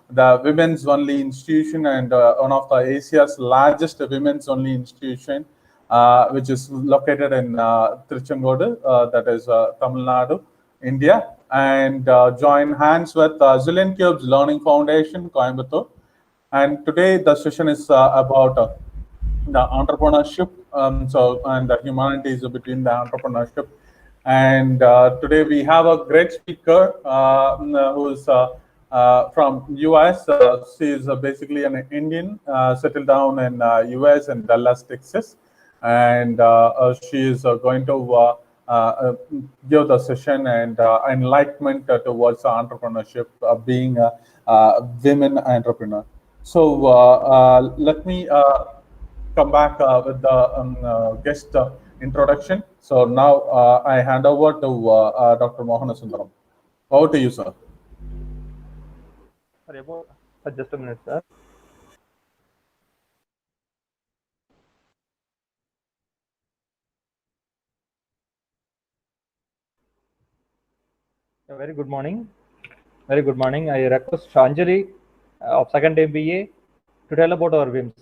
the women's only institution and one of the Asia's largest women's only institution, which is located in Tiruchengodu, that is Tamil Nadu, India, and join hands with ZillionCubes Learning Foundation, Coimbatore. And today the session is about the entrepreneurship, and the humanities between the entrepreneurship. And today we have a great speaker who is from US. She is basically an Indian, settled down in US in Dallas, Texas, and she is going to give the session and enlightenment towards entrepreneurship, being a women entrepreneur. So let me come back with the guest introduction. So now I hand over to Dr. Mohana Sundaram. Over to you, sir. Sorry about just a minute, sir. Very good morning. Very good morning. I request Shanjali of second MBA to tell about our WIMS.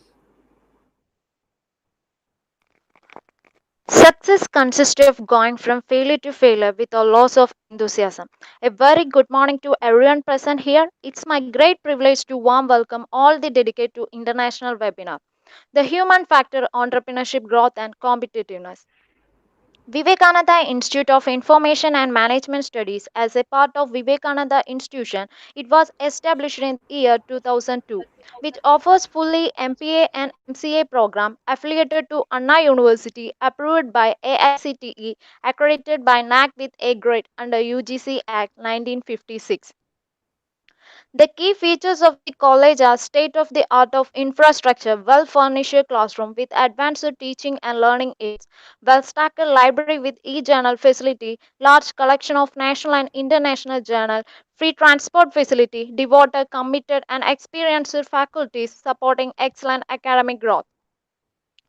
Success consists of going from failure to failure with a loss of enthusiasm. A very good morning to everyone present here. It's my great privilege to warm welcome all the dedicated to international webinar, the human factor, entrepreneurship growth and competitiveness. Vivekananda Institute of Information and Management Studies, as a part of Vivekananda Institution, it was established in the year 2002, which offers fully MPA and MCA program affiliated to Anna University, approved by AICTE, accredited by NAC with A grade under UGC Act 1956. The key features of the college are state-of-the-art of infrastructure, well-furnished classroom with advanced teaching and learning aids, well-stacked library with e-journal facility, large collection of national and international journal, free transport facility, devoted, committed and experienced faculties supporting excellent academic growth.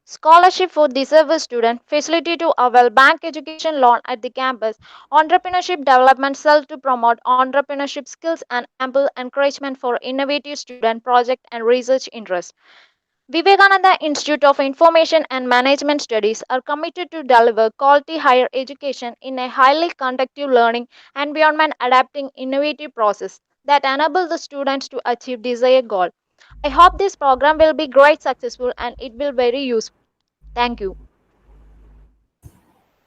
Scholarship for deserving students, facility to avail bank education loan at the campus, entrepreneurship development cell to promote entrepreneurship skills and ample encouragement for innovative student project and research interests. Vivekananda Institute of Information and Management Studies are committed to deliver quality higher education in a highly conducive learning environment adapting innovative process that enable the students to achieve desired goal. I hope this program will be great successful and it will very useful. Thank you.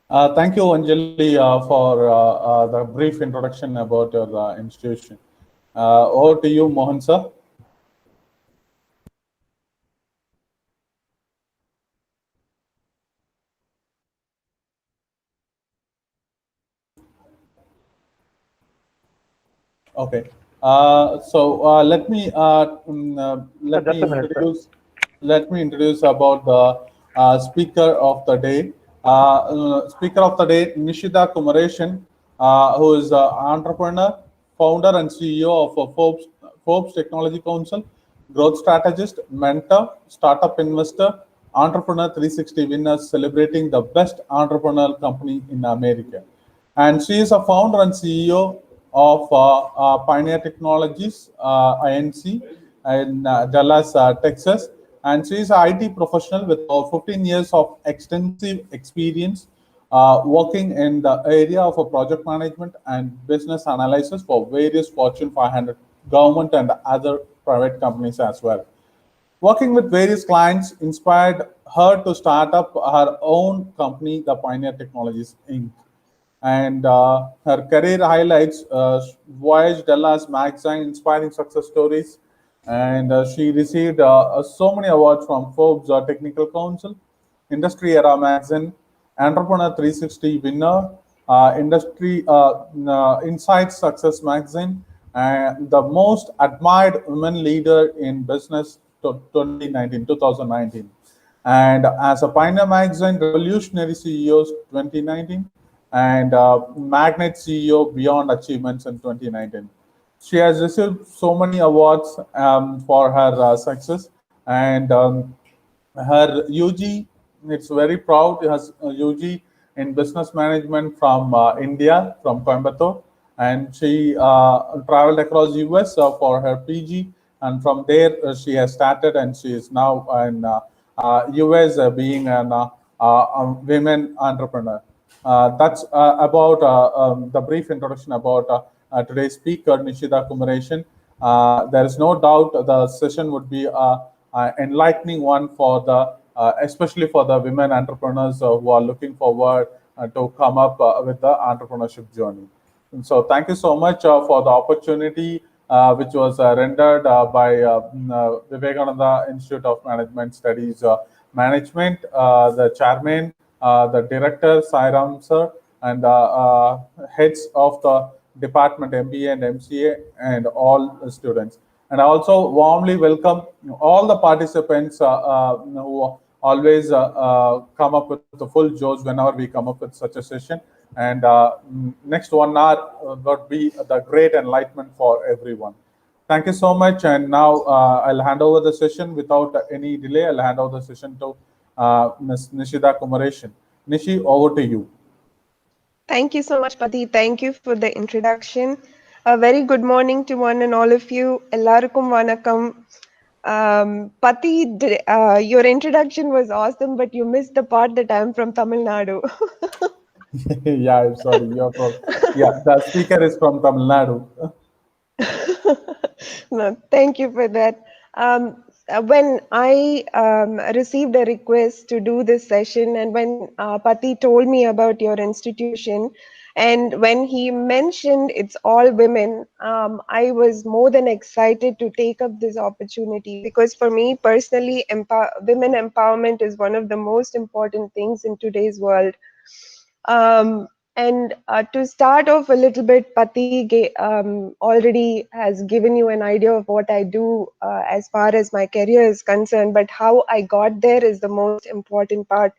Thank you, Anjali, for the brief introduction about your institution. Over to you, Mohan sir. Okay. So let me introduce about the speaker of the day. Speaker of the day, Nishidha Kumaresan, who is an entrepreneur, founder and CEO of Forbes Technology Council, growth strategist, mentor, startup investor, Entrepreneur 360 winner, celebrating the best entrepreneurial company in America. And she is a founder and CEO of Pioneer Technologies, INC, in Dallas, Texas. And she is an IT professional with over 15 years of extensive experience working in the area of project management and business analysis for various Fortune 500 government and other private companies as well. Working with various clients inspired her to start up her own company, the Pioneer Technologies Inc. And her career highlights Voyage Dallas Magazine, inspiring success stories. And she received so many awards from Forbes Technical Council, Industry Era Magazine, Entrepreneur 360 winner, Industry Insights Success Magazine, and the most admired women leader in business 2019. And as a Pioneer Magazine Revolutionary CEOs 2019, and Magnet CEO Beyond Achievements in 2019. She has received so many awards for her success, and her UG, it's very proud, has UG in business management from India, from Coimbatore, and she traveled across US for her PG, and from there she has started, and she is now in US being an women entrepreneur. That's about the brief introduction about today's speaker, Nishidha Kumaresan. There is no doubt the session would be enlightening one for the, especially for the women entrepreneurs who are looking forward to come up with the entrepreneurship journey. And so, thank you so much for the opportunity which was rendered by Vivekananda Institute of Management Studies Management, the chairman, the director, Sairam sir, and heads of the department MBA and MCA, and all students. And I also warmly welcome all the participants who always come up with the full josh whenever we come up with such a session. And next 1 hour would be the great enlightenment for everyone. Thank you so much. And now I'll hand over the session without any delay. I'll hand over the session to Ms. Nishidha Kumaresan. Nishi, over to you. Thank you so much, Pati. Thank you for the introduction. A very good morning to one and all of you. Ellarukkum vanakkam. Pati, your introduction was awesome, but you missed the part that I'm from Tamil Nadu. Yeah, I'm sorry. You're from, yeah, the speaker is from Tamil Nadu. No, thank you for that. When I received a request to do this session, and when Pati told me about your institution, and when he mentioned it's all women, I was more than excited to take up this opportunity, because for me personally, women empowerment is one of the most important things in today's world. And to start off a little bit, Pati already has given you an idea of what I do as far as my career is concerned, but how I got there is the most important part.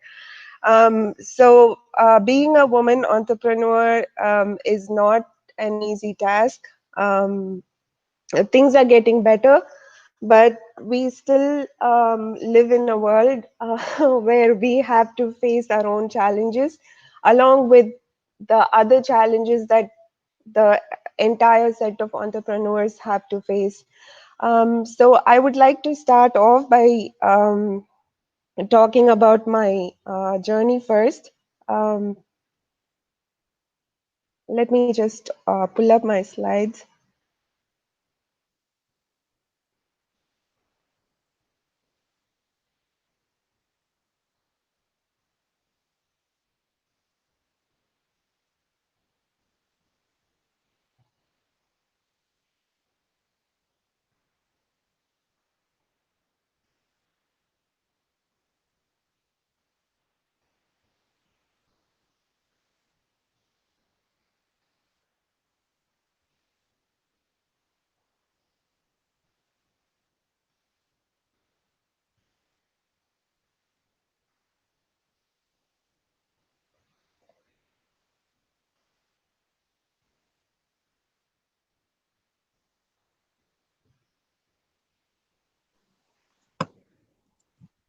So being a woman entrepreneur is not an easy task. Things are getting better, but we still live in a world where we have to face our own challenges, along with the other challenges that the entire set of entrepreneurs have to face. So I would like to start off by talking about my journey first. Let me just pull up my slides.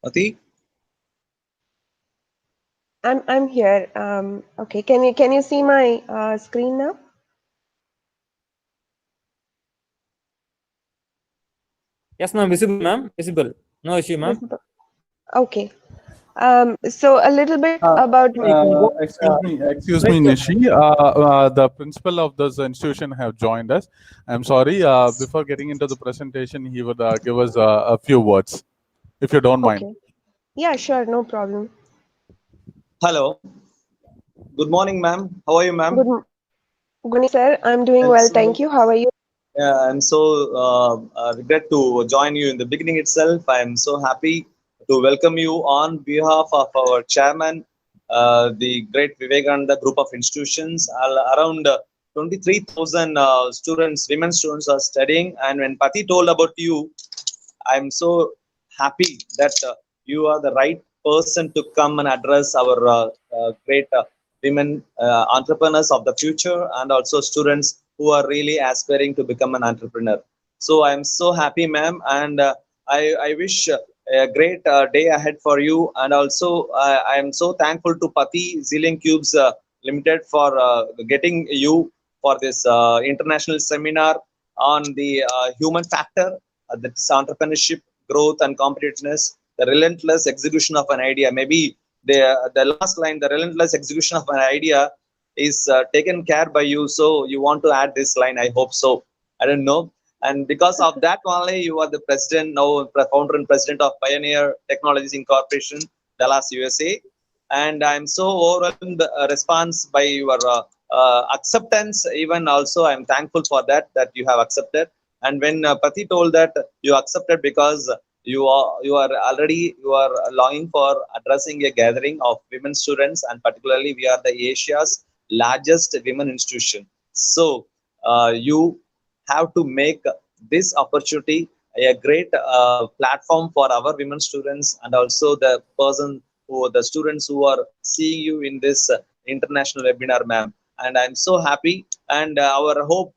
Ati? I'm here. Okay, can you see my screen now? Yes, ma'am. Visible, ma'am. Visible. No issue, ma'am. Okay. So a little bit about Excuse me, Nishi. The principal of this institution have joined us. I'm sorry. Before getting into the presentation, he would give us a few words, if you don't mind. Okay. Yeah, sure, no problem. Hello. Good morning, ma'am. How are you, ma'am? Good morning, sir. I'm doing And well, so, thank you. How are you? I'm so regret to join you in the beginning itself. I'm so happy to welcome you on behalf of our chairman, the great Vivekananda group of institutions. Around 23,000 students, women students are studying. And when Pati told about you, I'm so happy that you are the right person to come and address our great women entrepreneurs of the future, and also students who are really aspiring to become an entrepreneur. So I'm so happy, ma'am, and I wish a great day ahead for you. And also I am so thankful to Pati ZillionCubes Limited for getting you for this international seminar on the human factor, that's entrepreneurship, growth, and competitiveness, the relentless execution of an idea. Maybe the last line, the relentless execution of an idea, is taken care by you. So you want to add this line? I hope so. I don't know. And because of that only, you are the president now, founder and president of Pioneer Technologies Incorporation, Dallas, USA. And I'm so overwhelmed response by your acceptance. Even also, I'm thankful for that you have accepted. And when Pati told that you accepted because you are already you are longing for addressing a gathering of women students, and particularly we are the Asia's largest women institution. So you have to make this opportunity a great platform for our women students, and also the students who are seeing you in this international webinar, ma'am. And I'm so happy. And our hope,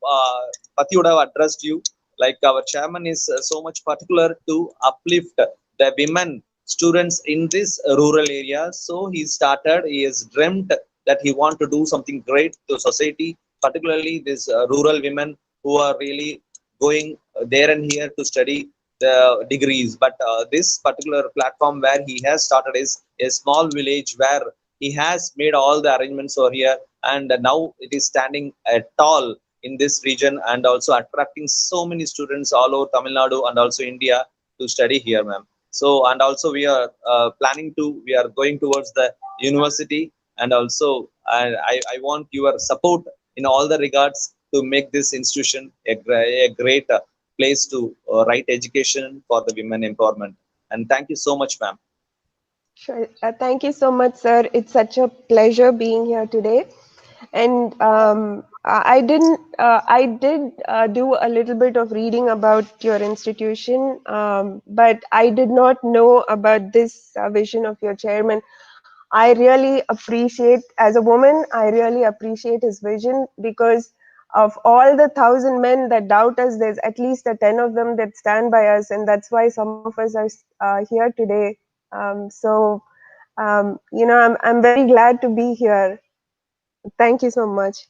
Pati would have addressed you, like our chairman is so much particular to uplift the women students in this rural area. So he has dreamt that he want to do something great to society, particularly these rural women who are really going there and here to study the degrees. But this particular platform where he has started is a small village where he has made all the arrangements over here, and now it is standing tall in this region, and also attracting so many students all over Tamil Nadu and also India to study here, ma'am. So, and also we are we are going towards the university, and also I want your support in all the regards to make this institution a great place to write education for the women empowerment. And thank you so much, ma'am. Sure. Thank you so much, sir. It's such a pleasure being here today. And I did do a little bit of reading about your institution, but I did not know about this vision of your chairman. I really appreciate, as a woman, I really appreciate his vision, because of all the 1,000 men that doubt us, there's at least 10 of them that stand by us, and that's why some of us are here today. I'm very glad to be here. Thank you so much.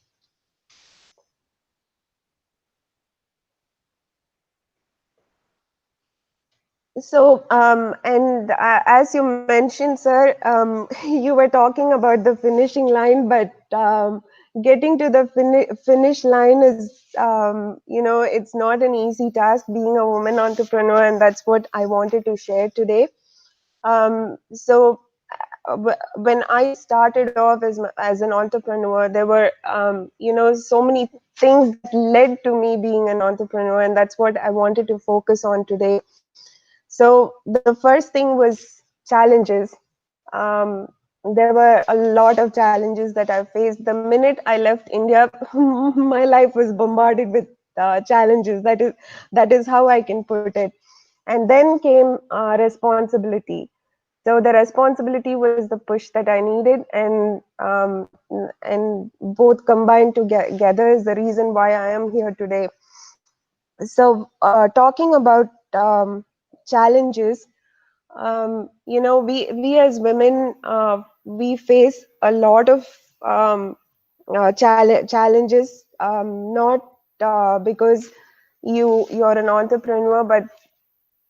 So, as you mentioned, sir, you were talking about the finishing line, but getting to the finish line is, it's not an easy task being a woman entrepreneur, and that's what I wanted to share today. When I started off as an entrepreneur, there were, so many things that led to me being an entrepreneur, and that's what I wanted to focus on today. So the first thing was challenges. There were a lot of challenges that I faced. The minute I left India, my life was bombarded with challenges. That is how I can put it. And then came responsibility. So the responsibility was the push that I needed, and both combined together is the reason why I am here today. So talking about challenges, we as women, we face a lot of challenges, not because you're an entrepreneur, but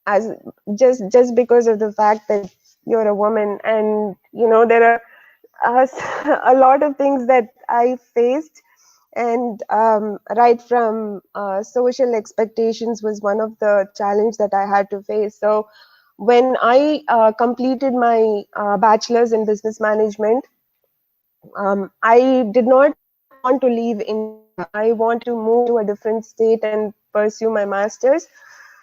as just because of the fact that you're a woman. And there are a lot of things that I faced, and right from social expectations was one of the challenge that I had to face. So when I completed my bachelor's in business management, I did not want to leave India. I wanted to move to a different state and pursue my master's,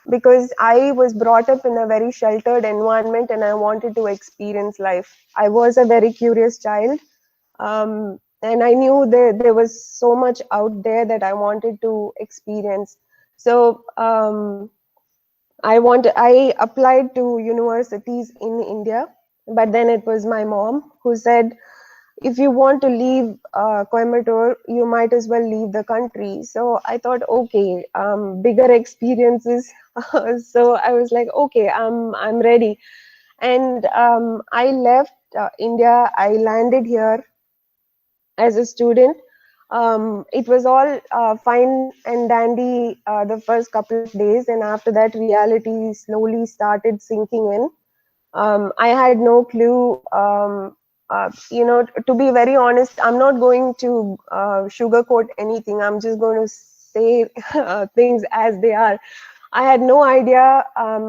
because I was brought up in a very sheltered environment and I wanted to experience life. I was a very curious child, and I knew there was so much out there that I wanted to experience. So I applied to universities in India, but then it was my mom who said, if you want to leave Coimbatore, you might as well leave the country. So I thought, okay, bigger experiences. So I was like, okay, I'm ready. And I left India. I landed here as a student. It was all fine and dandy the first couple of days, and after that, reality slowly started sinking in. I had no clue. To be very honest, I'm not going to sugarcoat anything. I'm just going to say things as they are. I had no idea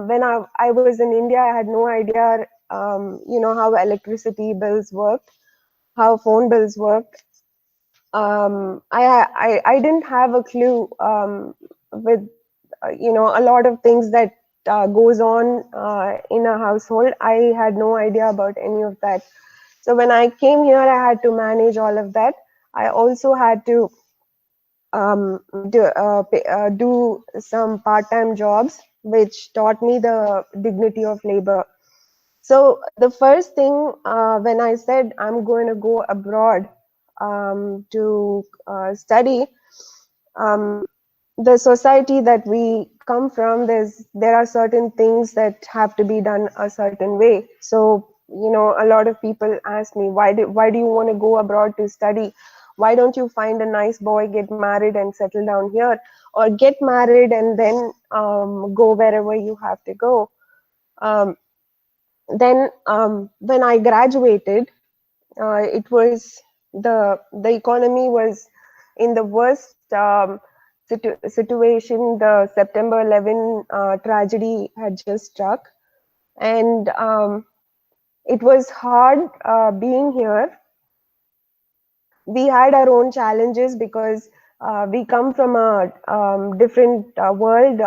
when I was in India. I had no idea, how electricity bills worked, how phone bills worked. I didn't have a clue with a lot of things that goes on in a household. I had no idea about any of that. So when I came here, I had to manage all of that. I also had to do some part-time jobs, which taught me the dignity of labor. So the first thing when I said I'm going to go abroad to study, um, the society that we come from, there are certain things that have to be done a certain way. So a lot of people ask me, why do you want to go abroad to study? Why don't you find a nice boy, get married and settle down here, or get married and then go wherever you have to go? Then when I graduated, it was the economy was in the worst situation. The September 11 tragedy had just struck, and it was hard being here. We had our own challenges because we come from a different world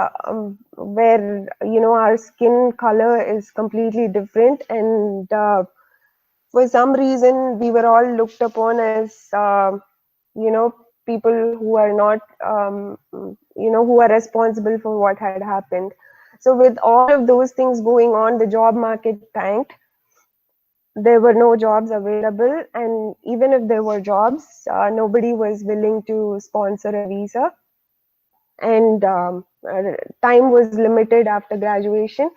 where our skin color is completely different, and for some reason we were all looked upon as people who are not who are responsible for what had happened. So with all of those things going on, the job market tanked. There were no jobs available, and even if there were jobs, nobody was willing to sponsor a visa, and time was limited after graduation.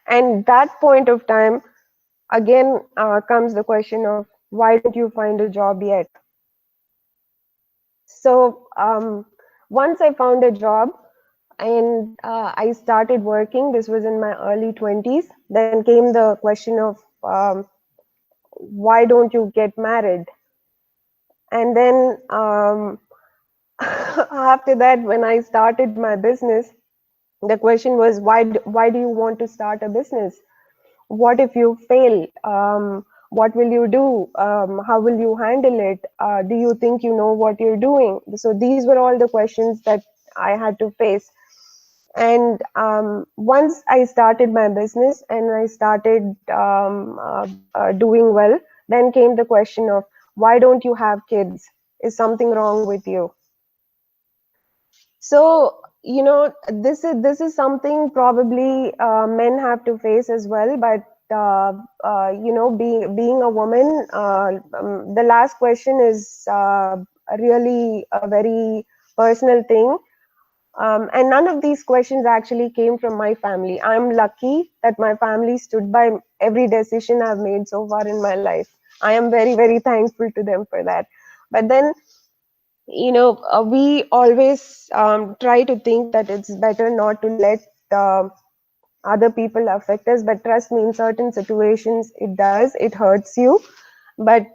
And that point of time, again, comes the question of, why don't you find a job yet? So once I found a job and I started working, this was in my early 20s, then came the question of, why don't you get married? And then after that, when I started my business, the question was, why do you want to start a business? What if you fail? What will you do? How will you handle it? Do you think you know what you're doing? So these were all the questions that I had to face. And once I started my business and I started doing well, then came the question of, why don't you have kids? Is something wrong with you? So this is something probably men have to face as well. But being a woman, the last question is really a very personal thing. And none of these questions actually came from my family. I'm lucky that my family stood by every decision I've made so far in my life. I am very, very thankful to them for that. But then, we always try to think that it's better not to let other people affect us. But trust me, in certain situations, it does. It hurts you. But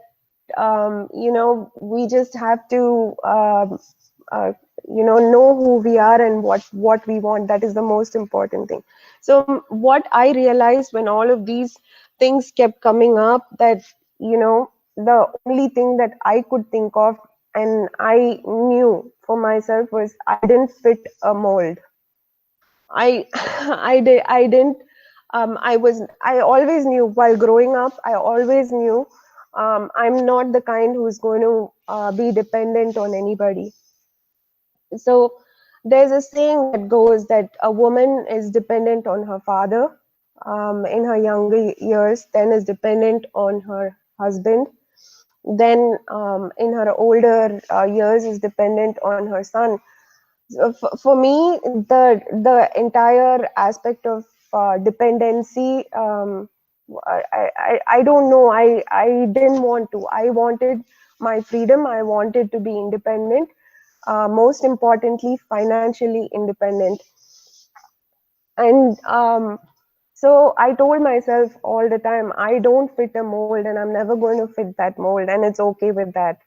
we just have to know who we are and what we want. That is the most important thing. So what I realized when all of these things kept coming up, that the only thing that I could think of and I knew for myself was, I didn't fit a mold. I didn't I always knew while growing up, I always knew I'm not the kind who's going to be dependent on anybody. So there's a saying that goes that a woman is dependent on her father in her younger years, then is dependent on her husband, then in her older years is dependent on her son. So for me, the entire aspect of dependency, I don't know. I didn't want to. I wanted my freedom. I wanted to be independent, most importantly, financially independent. And so I told myself all the time, I don't fit a mold and I'm never going to fit that mold, and it's okay with that.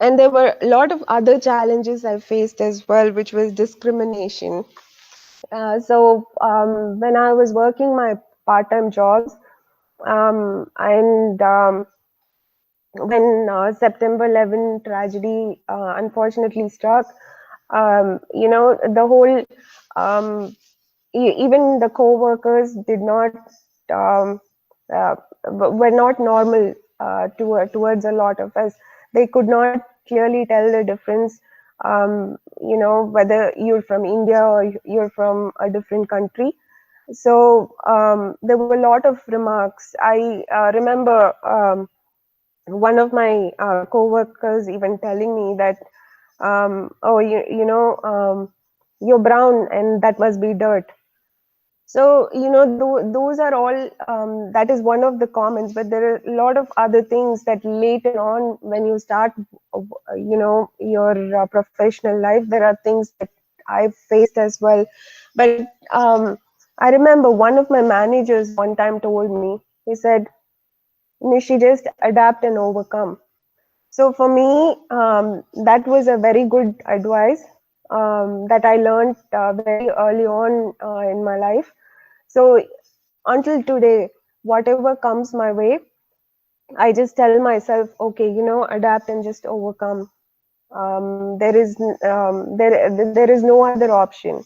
And there were a lot of other challenges I faced as well, which was discrimination. So when I was working my part-time jobs, and when September 11 tragedy unfortunately struck, the whole, even the co-workers did not, um, were not normal towards a lot of us. They could not clearly tell the difference, whether you're from India or you're from a different country. So there were a lot of remarks. I remember one of my co-workers even telling me that, oh, you're brown and that must be dirt. So, those are all, that is one of the comments, but there are a lot of other things that later on, when you start, your professional life, there are things that I've faced as well. But I remember one of my managers one time told me, he said, Nishi, just adapt and overcome. So for me, that was a very good advice that I learned very early on in my life. So until today, whatever comes my way, I just tell myself, okay, adapt and just overcome. There is no other option.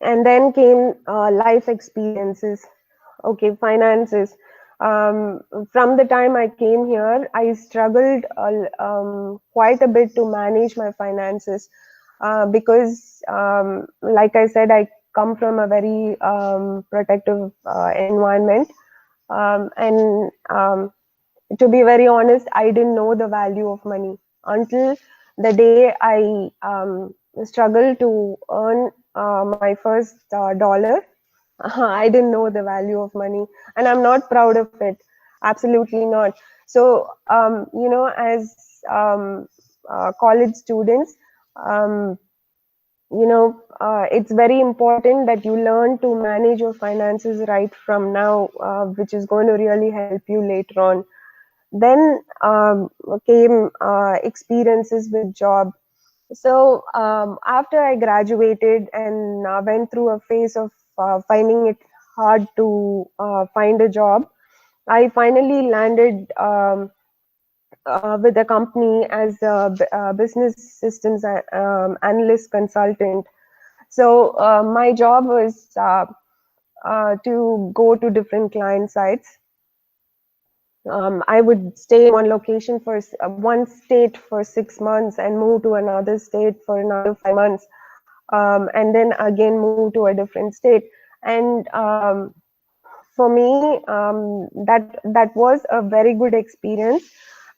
And then came life experiences. Okay, finances. From the time I came here, I struggled quite a bit to manage my finances because, like I said, I come from a very protective environment. And to be very honest, I didn't know the value of money until the day I struggled to earn my first dollar. I didn't know the value of money, and I'm not proud of it. Absolutely not. So, as college students, um, it's very important that you learn to manage your finances right from now, which is going to really help you later on. Then came experiences with job. So after I graduated and went through a phase of finding it hard to find a job, I finally landed with a company as a business systems analyst consultant. So my job was to go to different client sites. I would stay in one location for one state for 6 months and move to another state for another 5 months, and then again move to a different state. And for me, that was a very good experience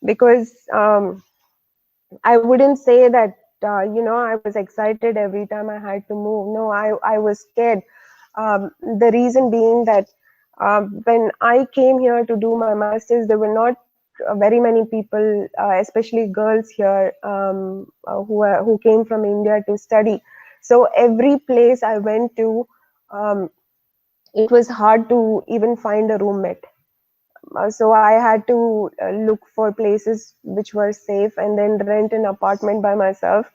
because I wouldn't say that I was excited every time I had to move. No, I was scared. The reason being that when I came here to do my master's, there were not very many people, especially girls here, who came from India to study. So every place I went to, it was hard to even find a roommate. So I had to look for places which were safe and then rent an apartment by myself,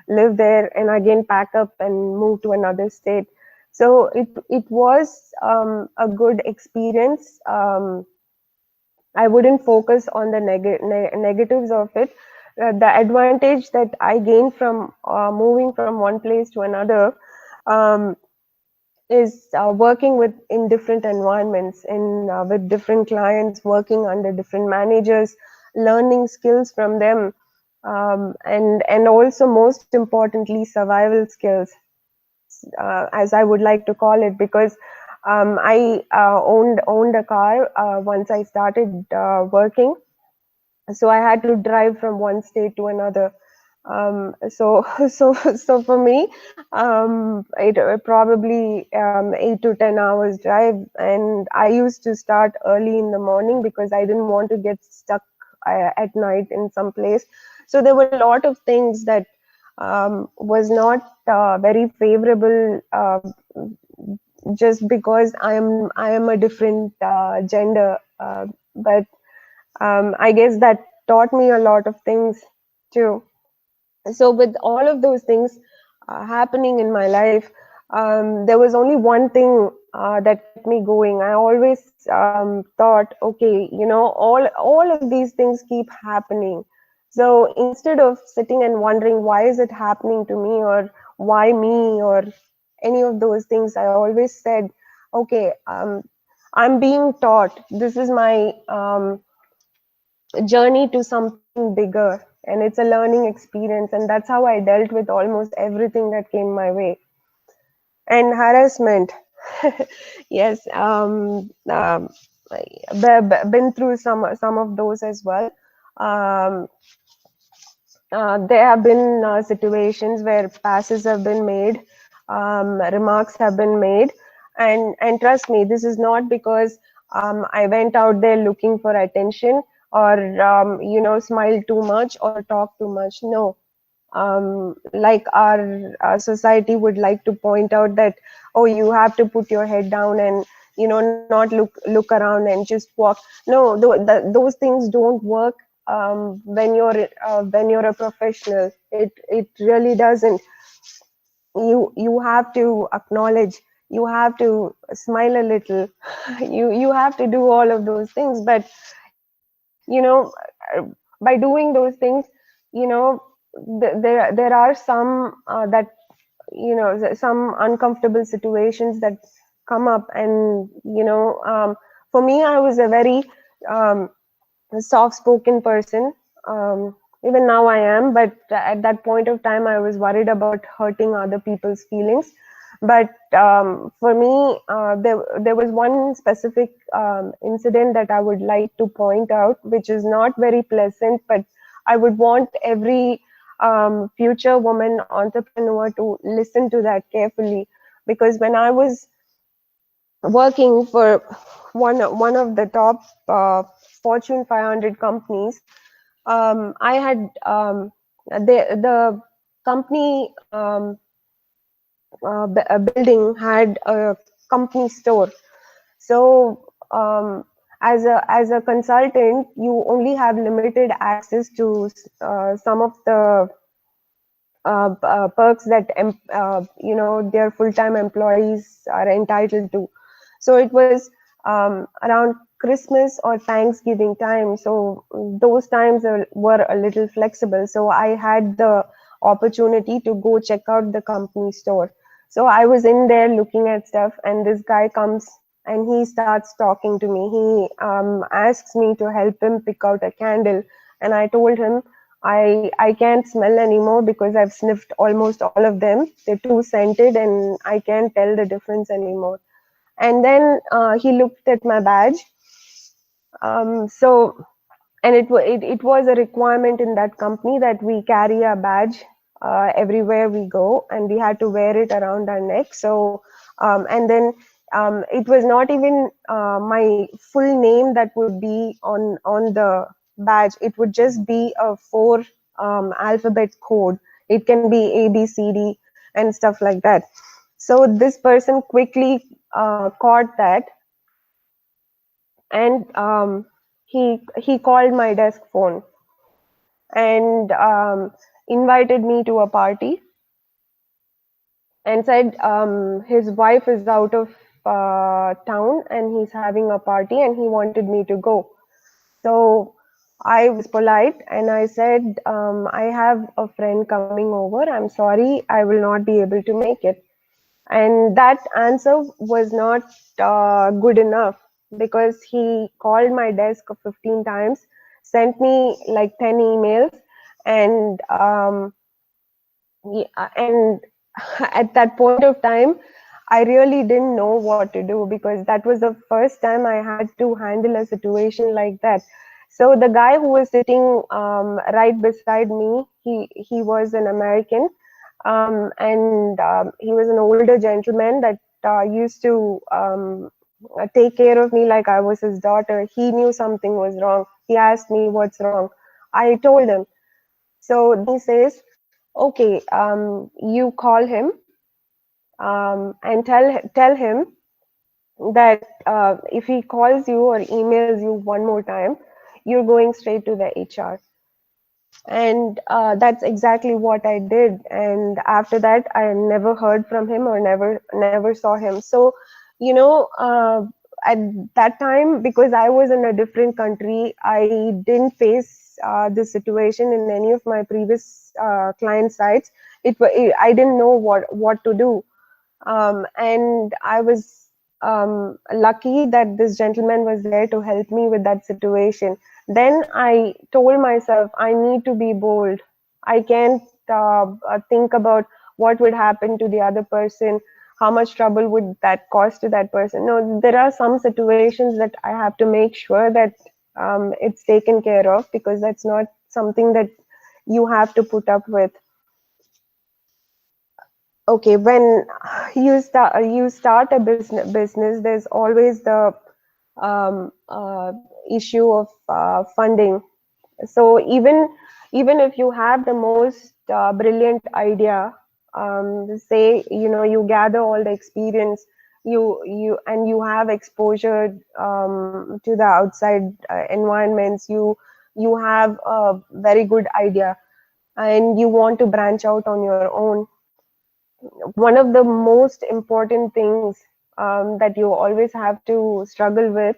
live there, and again pack up and move to another state. So it was a good experience. I wouldn't focus on the negatives of it. The advantage that I gained from moving from one place to another um, is working in different environments, with different clients, working under different managers, learning skills from them, and also most importantly survival skills, as I would like to call it, because I owned a car once I started working, so I had to drive from one state to another. So so for me, it probably 8 to 10 hours drive, and I used to start early in the morning because I didn't want to get stuck at night in some place. So there were a lot of things that was not very favorable, just because I am a different gender, but I guess that taught me a lot of things too. So with all of those things happening in my life, there was only one thing that kept me going. I always thought, okay, all of these things keep happening. So instead of sitting and wondering why is it happening to me, or why me, or any of those things, I always said, okay, I'm being taught, this is my journey to something bigger, and it's a learning experience, and that's how I dealt with almost everything that came my way. And harassment, yes, been through some of those as well. um, there have been situations where passes have been made, remarks have been made, and trust me, this is not because I went out there looking for attention, or smile too much or talk too much. No, like our society would like to point out that, oh, you have to put your head down and not look around and just walk. No, those things don't work when you're a professional. It really doesn't. You have to acknowledge, you have to smile a little, you have to do all of those things. But by doing those things, you know there are some that some uncomfortable situations that come up. And for me, I was a very um, soft spoken person. Even now I am, but at that point of time I was worried about hurting other people's feelings. But for me, there was one specific incident that I would like to point out, which is not very pleasant, but I would want every future woman entrepreneur to listen to that carefully. Because when I was working for one of the top Fortune 500 companies, I had the company building had a company store. So as a consultant, you only have limited access to some of the perks that their full-time employees are entitled to. So it was around Christmas or Thanksgiving time. So those times were a little flexible. So I had the opportunity to go check out the company store. So I was in there looking at stuff, and this guy comes and he starts talking to me. He asks me to help him pick out a candle, and I told him I can't smell anymore because I've sniffed almost all of them. They're too scented, and I can't tell the difference anymore. And then he looked at my badge. And it was a requirement in that company that we carry a badge everywhere we go, and we had to wear it around our neck. So and then it was not even my full name that would be on the badge. It would just be a 4 alphabet code. It can be ABCD and stuff like that. So this person quickly caught that, and he called my desk phone and invited me to a party, and said his wife is out of town and he's having a party and he wanted me to go. So I was polite and I said, I have a friend coming over. I'm sorry, I will not be able to make it. And that answer was not good enough, because he called my desk 15 times, sent me like 10 emails, and and at that point of time, I really didn't know what to do, because that was the first time I had to handle a situation like that. So the guy who was sitting right beside me, he was an American, and he was an older gentleman that used to take care of me like I was his daughter. He knew something was wrong. He asked me what's wrong. I told him. So then he says, "Okay, you call him and tell him that if he calls you or emails you one more time, you're going straight to the HR." And that's exactly what I did. And after that, I never heard from him or never saw him. So, you know, at that time, because I was in a different country, I didn't face this situation in any of my previous client sites. I didn't know what to do. And I was lucky that this gentleman was there to help me with that situation. Then I told myself, I need to be bold. I can't think about what would happen to the other person, how much trouble would that cause to that person. No, there are some situations that I have to make sure that it's taken care of, because that's not something that you have to put up with. Okay, when you start a business, there's always the issue of funding. So even if you have the most brilliant idea, say, you gather all the experience, you have exposure to the outside environments, you have a very good idea, and you want to branch out on your own. One of the most important things that you always have to struggle with,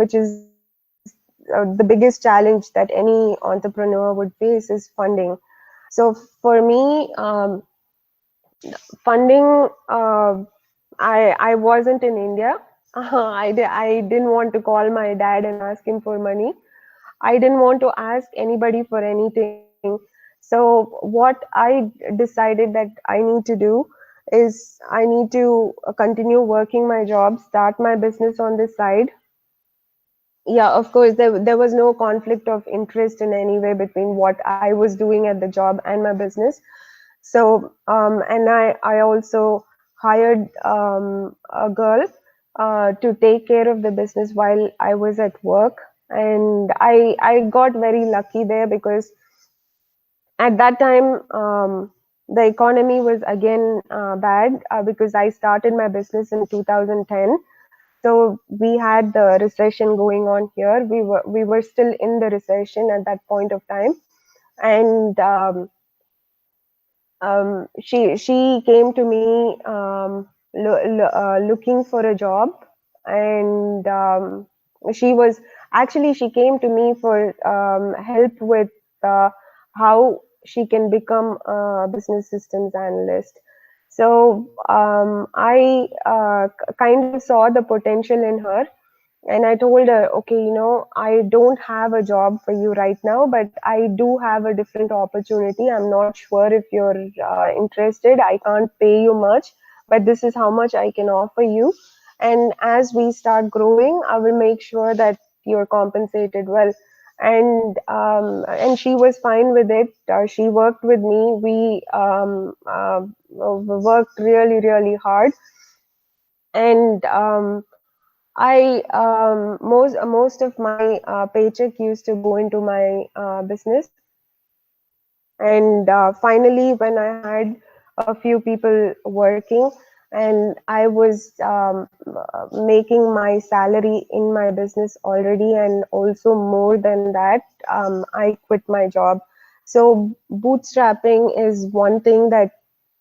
which is the biggest challenge that any entrepreneur would face, is funding. So for me, funding, I wasn't in India. I didn't want to call my dad and ask him for money. I didn't want to ask anybody for anything. So what I decided that I need to do is I need to continue working my job, start my business on this side. Yeah, of course, there was no conflict of interest in any way between what I was doing at the job and my business. So, and I also hired a girl to take care of the business while I was at work. And I got very lucky there, because at that time, the economy was again bad, because I started my business in 2010. So we had the recession going on here. We were still in the recession at that point of time. And she came to me looking for a job. And she came to me for help with how she can become a business systems analyst. So I kind of saw the potential in her, and I told her, okay, I don't have a job for you right now, but I do have a different opportunity. I'm not sure if you're interested. I can't pay you much, but this is how much I can offer you. And as we start growing, I will make sure that you're compensated well. And she was fine with it. She worked with me. We worked really, really hard. And most of my paycheck used to go into my business. And finally, when I had a few people working, and I was making my salary in my business already, and also more than that, I quit my job. So bootstrapping is one thing that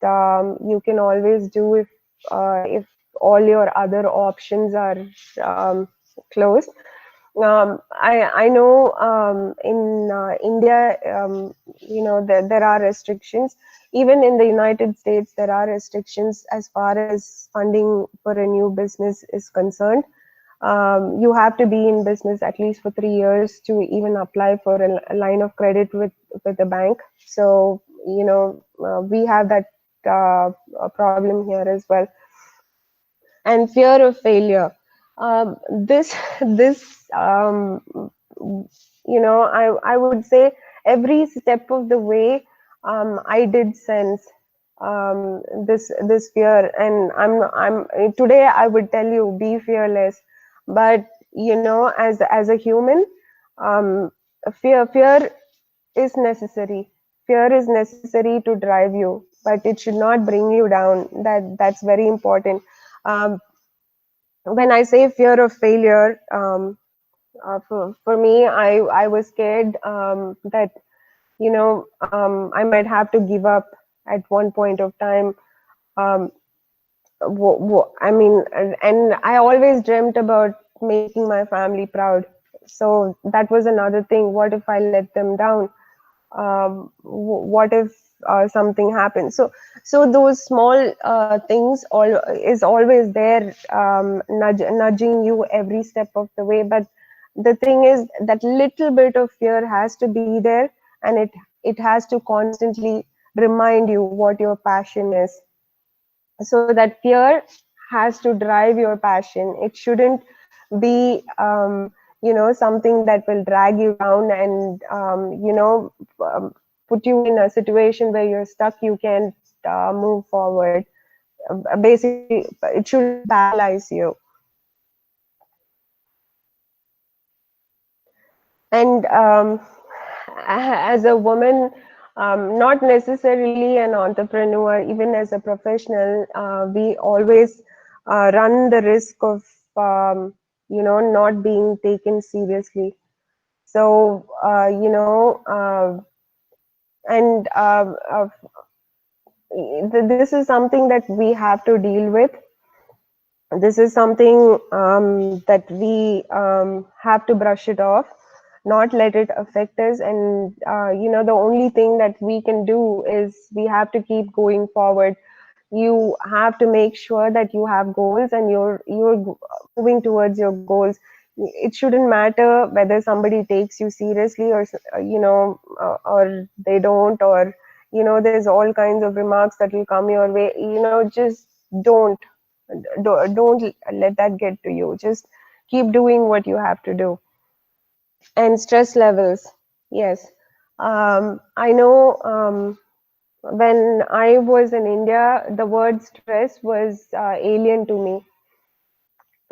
you can always do if all your other options are closed. I know in India, there are restrictions. Even in the United States, there are restrictions as far as funding for a new business is concerned. You have to be in business at least for 3 years to even apply for a line of credit with the bank. So we have that problem here as well. And fear of failure. This this you know, I would say every step of the way, I did sense this fear, and I'm today I would tell you, be fearless. But you know, as a human, um, fear is necessary. Fear is necessary to drive you, but it should not bring you down. That's very important. um, when I say fear of failure, for me, I was scared that, you know, I might have to give up at one point of time. Um, I mean, and I always dreamt about making my family proud. So that was another thing. What if I let them down? What if something happens? So those small things all is always there, nudging you every step of the way. But the thing is that little bit of fear has to be there, and it has to constantly remind you what your passion is, so that fear has to drive your passion. It shouldn't be you know, something that will drag you down and you know, put you in a situation where you're stuck, you can't move forward. Basically, it shouldn't paralyze you. And as a woman, not necessarily an entrepreneur, even as a professional, we always run the risk of you know, not being taken seriously. So you know, and this is something that we have to deal with. This is something that we have to brush it off, not let it affect us. And you know, the only thing that we can do is we have to keep going forward. You have to make sure that you have goals, and you're moving towards your goals. It shouldn't matter whether somebody takes you seriously, or you know, or they don't, or you know, there's all kinds of remarks that will come your way. You know, just don't don't let that get to you. Just keep doing what you have to do. And stress levels, yes, I know, when I was in India, the word stress was alien to me,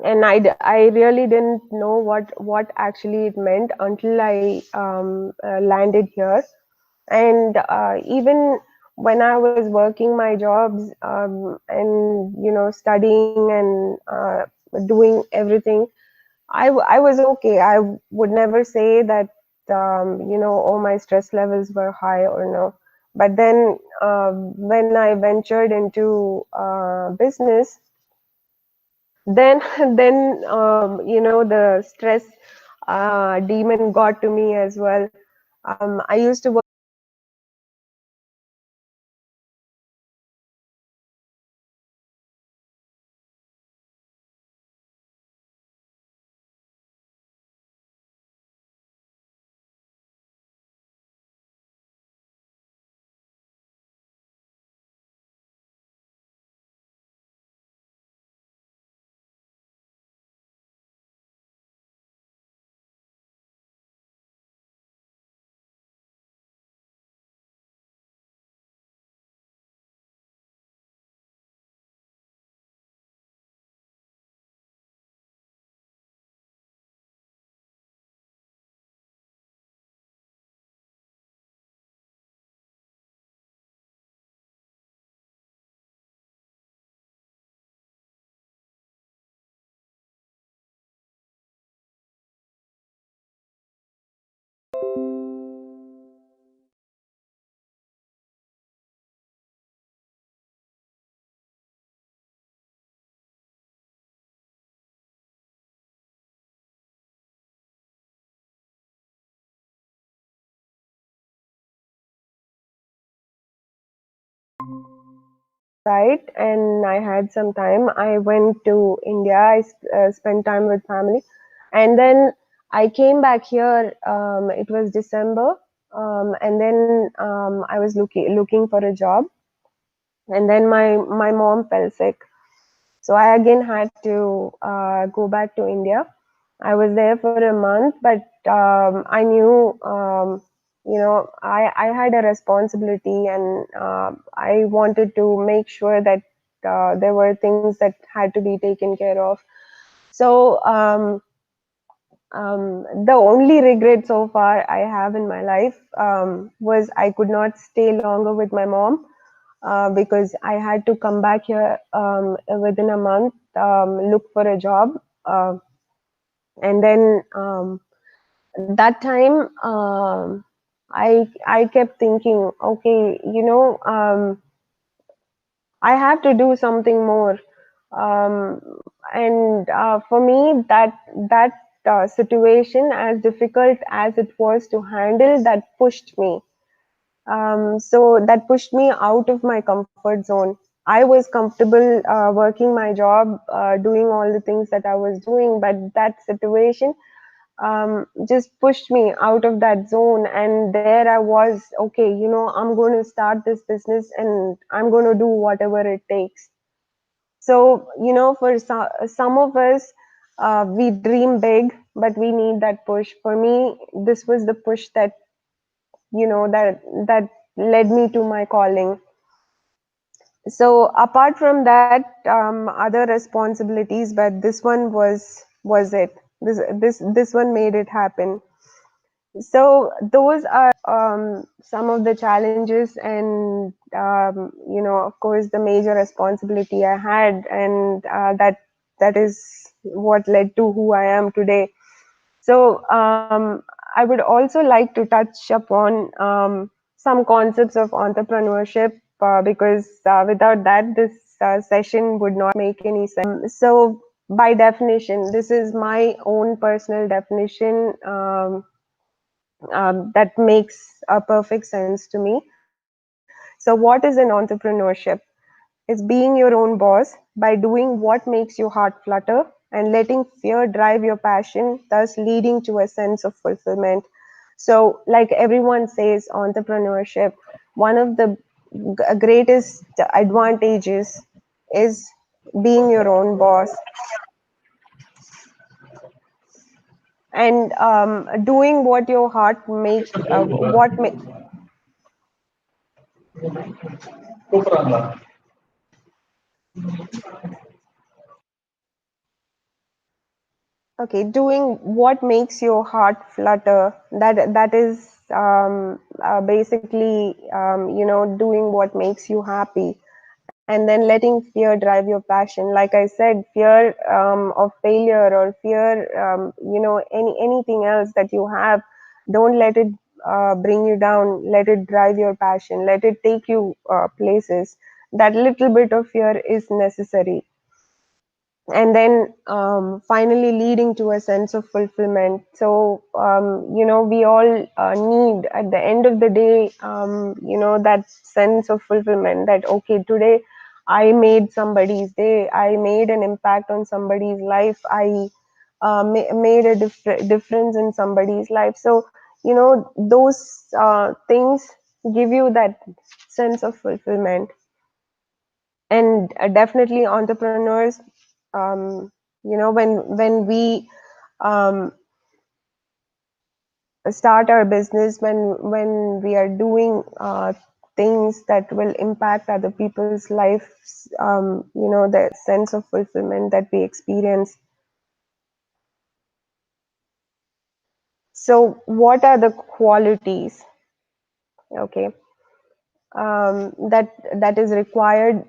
and I really didn't know what actually it meant until I landed here. And even when I was working my jobs, and you know, studying and doing everything, I was okay. I would never say that you know, oh, my stress levels were high or no. But then when I ventured into business, then then you know, the stress demon got to me as well. I used to work right, and I had some time. I went to India. I spent time with family, and then I came back here. It was December, and then I was looking for a job, and then my mom fell sick. So I again had to go back to India. I was there for a month, but I knew, I had a responsibility, and I wanted to make sure that there were things that had to be taken care of. So the only regret so far I have in my life was I could not stay longer with my mom, because I had to come back here within a month, look for a job, and then that time I kept thinking, okay, I have to do something more, um, and for me that situation, as difficult as it was to handle, that pushed me. So that pushed me out of my comfort zone. I was comfortable working my job, doing all the things that I was doing, but that situation just pushed me out of that zone. And there I was, okay, I'm going to start this business and I'm going to do whatever it takes. So, for some of us, we dream big, but we need that push. For me, this was the push that, that led me to my calling. So apart from that, other responsibilities, but this one was it. This one made it happen. So those are some of the challenges, and of course, the major responsibility I had, and that is what led to who I am today. So I would also like to touch upon some concepts of entrepreneurship, because without that, this session would not make any sense. So by definition, this is my own personal definition, that makes a perfect sense to me. So what is an entrepreneurship? It's being your own boss by doing what makes your heart flutter and letting fear drive your passion, thus leading to a sense of fulfillment. So, like everyone says, entrepreneurship, one of the greatest advantages is being your own boss, and doing what your heart makes, okay, doing what makes your heart flutter. That is basically, doing what makes you happy, and then letting fear drive your passion. Like I said, fear of failure, or fear, anything else that you have, don't let it bring you down. Let it drive your passion. Let it take you places. That little bit of fear is necessary, and then finally leading to a sense of fulfillment. So we all need, at the end of the day, that sense of fulfillment, that okay, today I made somebody's day, I made an impact on somebody's life, I made a difference in somebody's life. So those things give you that sense of fulfillment. And definitely entrepreneurs, um, when we um, start our business, when we are doing things that will impact other people's lives, the sense of fulfillment that we experience. So what are the qualities, okay, that is required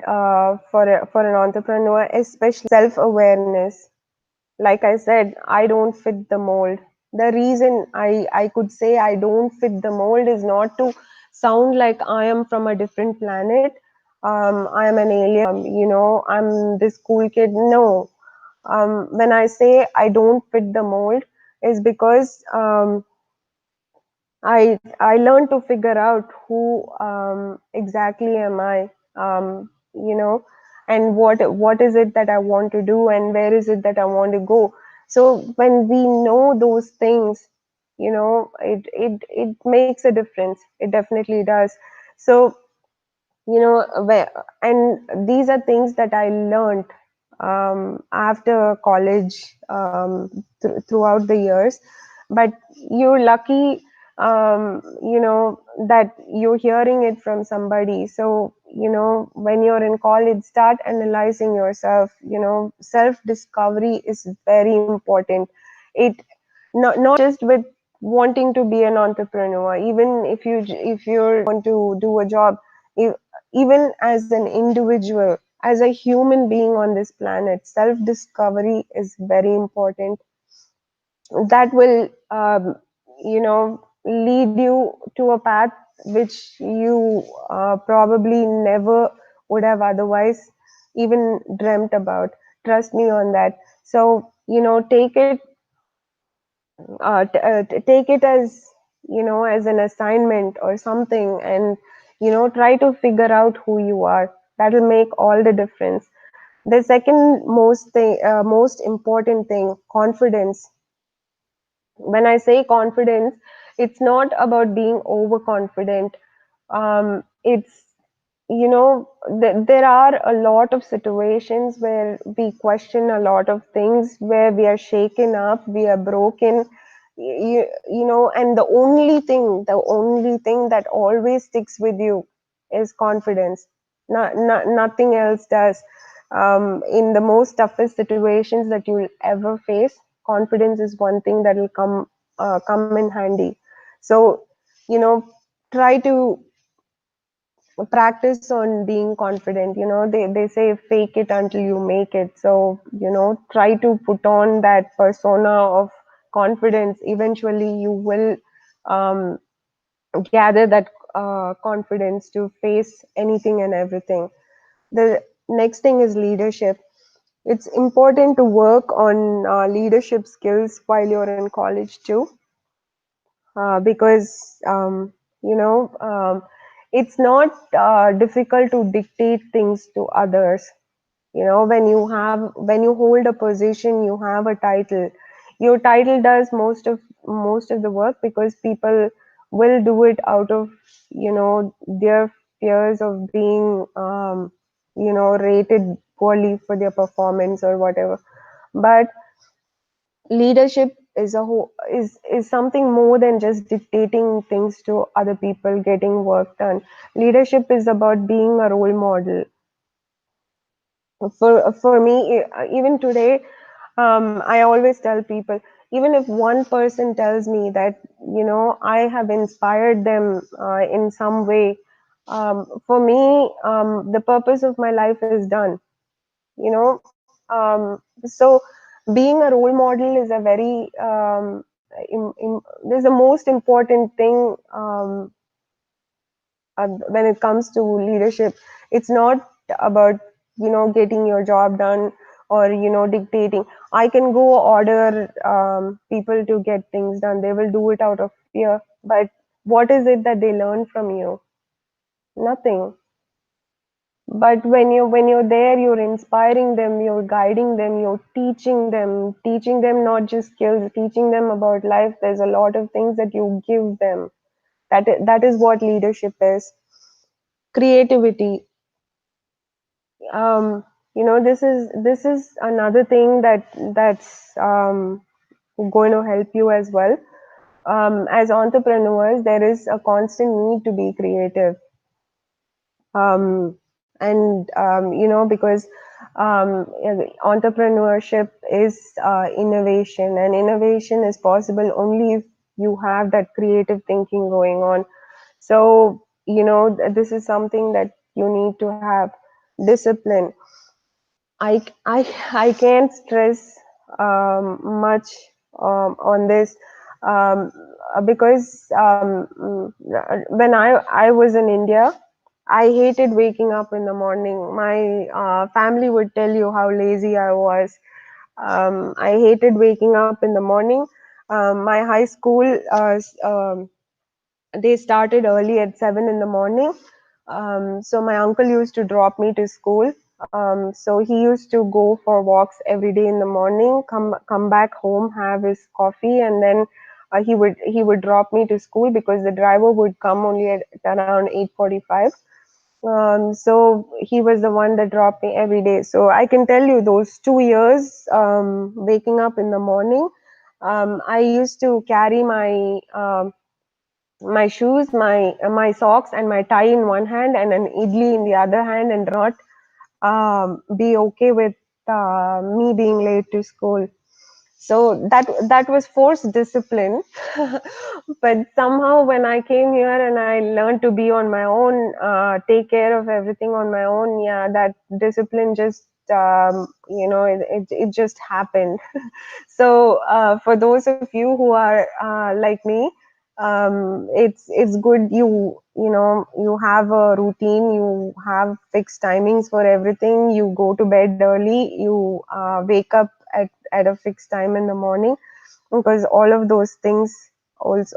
for an entrepreneur? Especially self-awareness. Like I said, I don't fit the mold. The reason I could say I don't fit the mold is not to sound like I am from a different planet. I am an alien. I'm this cool kid. No. When I say I don't fit the mold, is because I learned to figure out who exactly am I, and what is it that I want to do, and where is it that I want to go. So when we know those things, it makes a difference. It definitely does. So and these are things that I learned after college, throughout the years. But you're lucky, that you're hearing it from somebody. So, when you're in college, start analyzing yourself. Self discovery is very important. It not just with wanting to be an entrepreneur. Even if you want to do a job, e- even as an individual, as a human being on this planet, self discovery is very important. That will, lead you to a path which you probably never would have otherwise even dreamt about. Trust me on that. So, take it as, as an assignment or something, and try to figure out who you are. That will make all the difference. The second most important thing, confidence. When I say confidence, it's not about being overconfident. It's, there are a lot of situations where we question a lot of things, where we are shaken up, we are broken, and the only thing that always sticks with you is confidence. Nothing else does. In the most toughest situations that you'll ever face, confidence is one thing that will come in handy. So, try to practice on being confident. They say fake it until you make it. So, try to put on that persona of confidence. Eventually you will um, gather that confidence to face anything and everything. The next thing is leadership. It's important to work on leadership skills while you're in college too, because it's not difficult to dictate things to others. When you hold a position, you have a title. Your title does most of the work, because people will do it out of their fears of being rated poorly for their performance or whatever. But leadership is something more than just dictating things to other people, getting work done. Leadership is about being a role model. For me, even today, I always tell people, even if one person tells me that I have inspired them in some way, for me, the purpose of my life is done. So being a role model is a very there's the most important thing when it comes to leadership. It's not about getting your job done, or dictating. I can go order people to get things done. They will do it out of fear, but what is it that they learn from you? Nothing. But when you're there, you're inspiring them, you're guiding them, you're teaching them not just skills, teaching them about life. There's a lot of things that you give them. That is what leadership is. Creativity. This is another thing that's going to help you as well. As entrepreneurs, there is a constant need to be creative. Because entrepreneurship is innovation, and innovation is possible only if you have that creative thinking going on. So this is something that you need to have. Discipline. I can't stress much on this, um, because when I was in India, I hated waking up in the morning. My family would tell you how lazy I was. I hated waking up in the morning. My high school, they started early at 7 in the morning. So my uncle used to drop me to school. So he used to go for walks every day in the morning, come back home, have his coffee, and then he would drop me to school, because the driver would come only at around 8:45. So he was the one that dropped me every day. So I can tell you those 2 years, waking up in the morning, I used to carry my shoes, my socks, and my tie in one hand, and an idli in the other hand, and not be okay with me being late to school. So that was forced discipline. But somehow when I came here and I learned to be on my own, take care of everything on my own, yeah, that discipline just it just happened. So for those of you who are like me, it's good you have a routine, you have fixed timings for everything, you go to bed early, you wake up at a fixed time in the morning, because all of those things also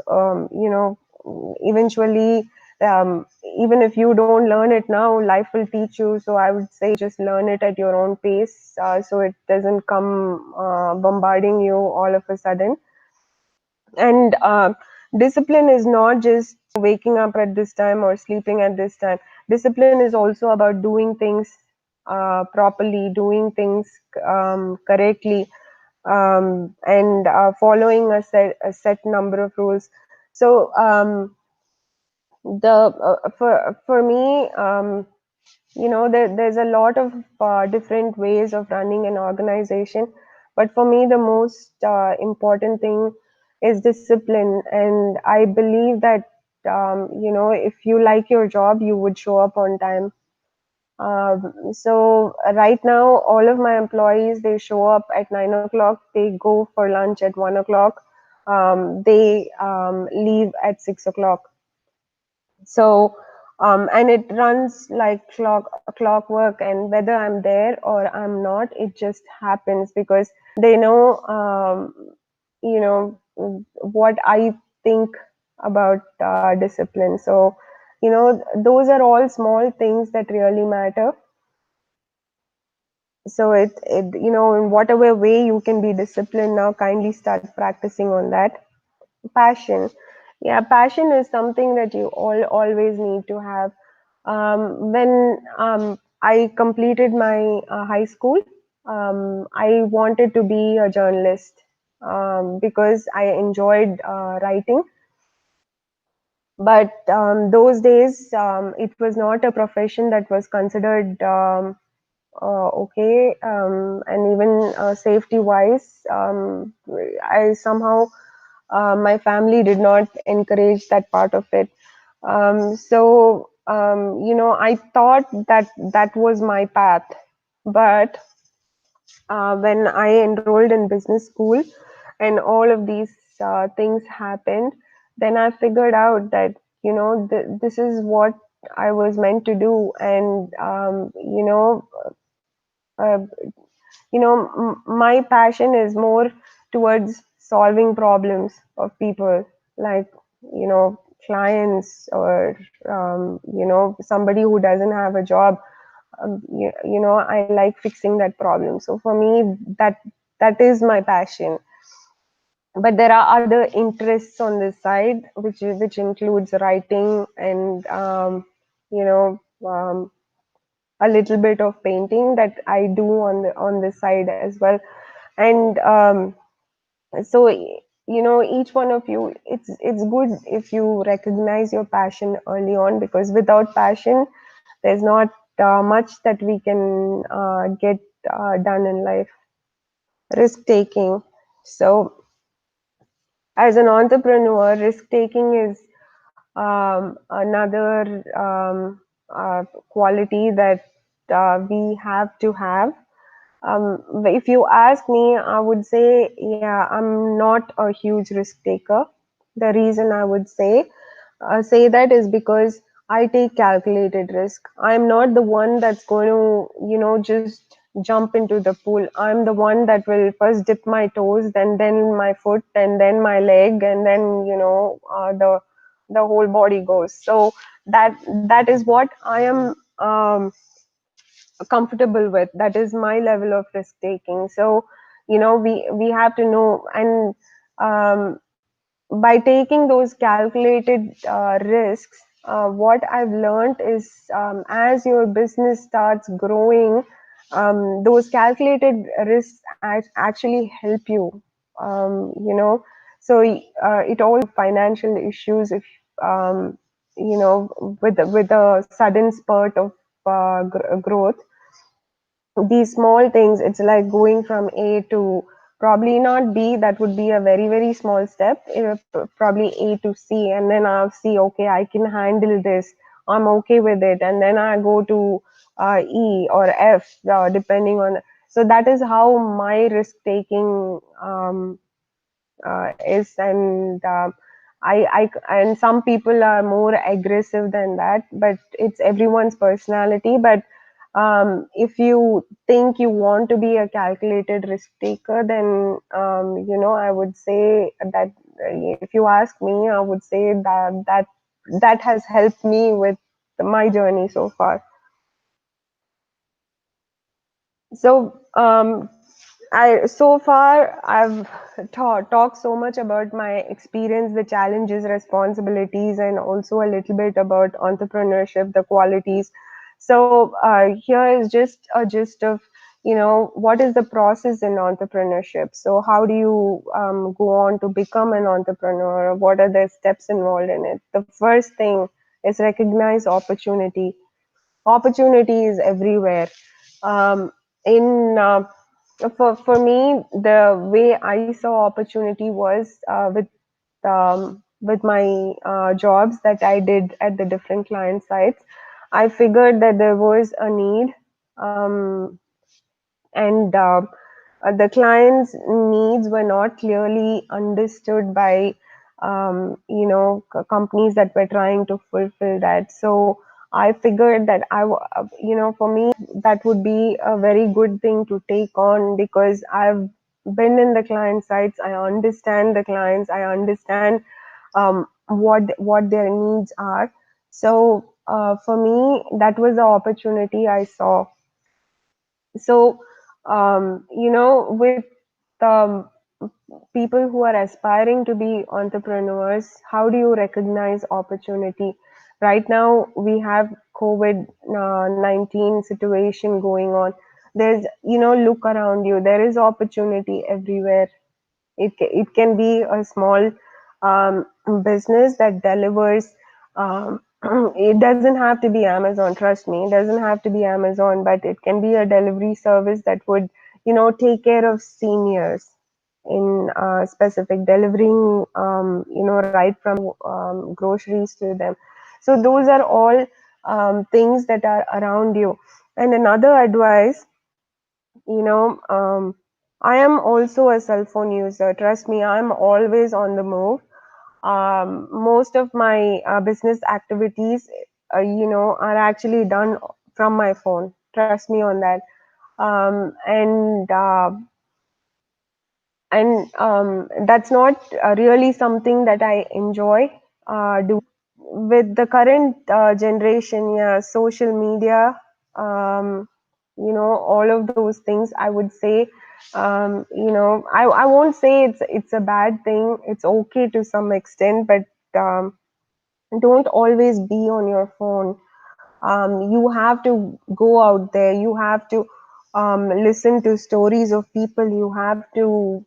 eventually, even if you don't learn it now, life will teach you. So I would say just learn it at your own pace, so it doesn't come bombarding you all of a sudden. And discipline is not just waking up at this time or sleeping at this time. Discipline is also about doing things properly, doing things correctly, and following a set number of rules. So for me, there's a lot of different ways of running an organization, but for me the most important thing is discipline. And I believe that if you like your job, you would show up on time. So right now, all of my employees, they show up at 9 o'clock. They go for lunch at 1 o'clock. They leave at 6 o'clock. So and it runs like clockwork. And whether I'm there or I'm not, it just happens because they know what I think about discipline. So those are all small things that really matter. So it in whatever way you can be disciplined now, kindly start practicing on that. Passion, yeah, passion is something that you always need to have. When I completed my high school, I wanted to be a journalist, because I enjoyed writing. But those days, it was not a profession that was considered okay, and even safety wise, I somehow, my family did not encourage that part of it. So I thought that that was my path. But when I enrolled in business school and all of these things happened, then I figured out that this is what I was meant to do. And uh, my passion is more towards solving problems of people, like clients, or somebody who doesn't have a job. I like fixing that problem. So for me, that is my passion. But there are other interests on this side, which includes writing and you know um, a little bit of painting that I do on this side as well. And so each one of you, it's good if you recognize your passion early on, because without passion, there's not much that we can get done in life. Risk taking. So as an entrepreneur, risk taking is another quality that we have to have. If you ask me, I would say, yeah, I'm not a huge risk taker. The reason I would say that is because I take calculated risk. I'm not the one that's going to, just jump into the pool. I'm the one that will first dip my toes, then my foot, and then my leg, and then the whole body goes. So that is what I am comfortable with. That is my level of risk taking. So we have to know. And by taking those calculated risks, what I've learned is, as your business starts growing, those calculated risks actually help you. So it all financial issues if with a sudden spurt of growth. These small things, it's like going from A to probably not B. That would be a very, very small step. Probably A to C, and then I'll see, okay, I can handle this, I'm okay with it, and then I go to E or F, depending on. So that is how my risk taking is. And and some people are more aggressive than that, but it's everyone's personality. But if you think you want to be a calculated risk taker, then I would say that, if you ask me, I would say that has helped me with my journey so far. So so far I've talked so much about my experience, the challenges, responsibilities, and also a little bit about entrepreneurship, the qualities. So here is just a gist of what is the process in entrepreneurship. So how do you go on to become an entrepreneur? What are the steps involved in it? The first thing is recognize opportunity. Opportunity is everywhere. In For me, the way I saw opportunity was with my jobs that I did at the different client sites. I figured that there was a need, and the client's needs were not clearly understood by companies that were trying to fulfill that. So I figured that for me, that would be a very good thing to take on, because I've been in the client sites, I understand the clients, I understand what their needs are. So for me, that was the opportunity I saw. So with um, people who are aspiring to be entrepreneurs, how do you recognize opportunity? Right now we have COVID-19 situation going on. There's, look around you, there is opportunity everywhere. It can be a small business that delivers. It doesn't have to be Amazon, trust me, it doesn't have to be Amazon, but it can be a delivery service that would take care of seniors in specific, delivering right from groceries to them. So those are all things that are around you. And another advice, I am also a cell phone user, trust me, I'm always on the move. Most of my business activities are actually done from my phone, trust me on that. And that's not really something that I enjoy doing. With the current generation, yeah, social media, all of those things, I would say, I won't say it's a bad thing. It's okay to some extent, but don't always be on your phone. You have to go out there, you have to listen to stories of people, you have to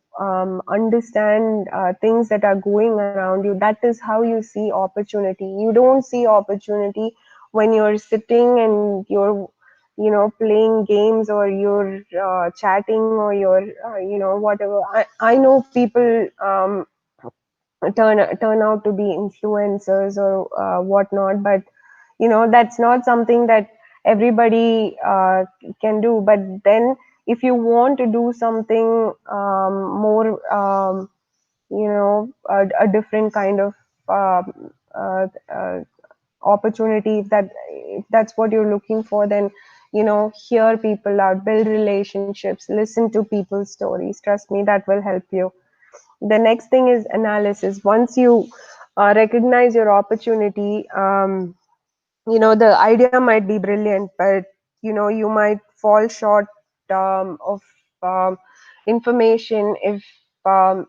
understand things that are going around you. That is how you see opportunity. You don't see opportunity when you're sitting and you're playing games, or you're chatting, or you're whatever. I know people turn out to be influencers or whatnot, but that's not something that everybody can do. But then if you want to do something more a different kind of uh, uh, opportunity, if that's what you're looking for, then hear people out, build relationships, listen to people's stories. Trust me, that will help you. The next thing is analysis. Once you recognize your opportunity, the idea might be brilliant, but you might fall short of information if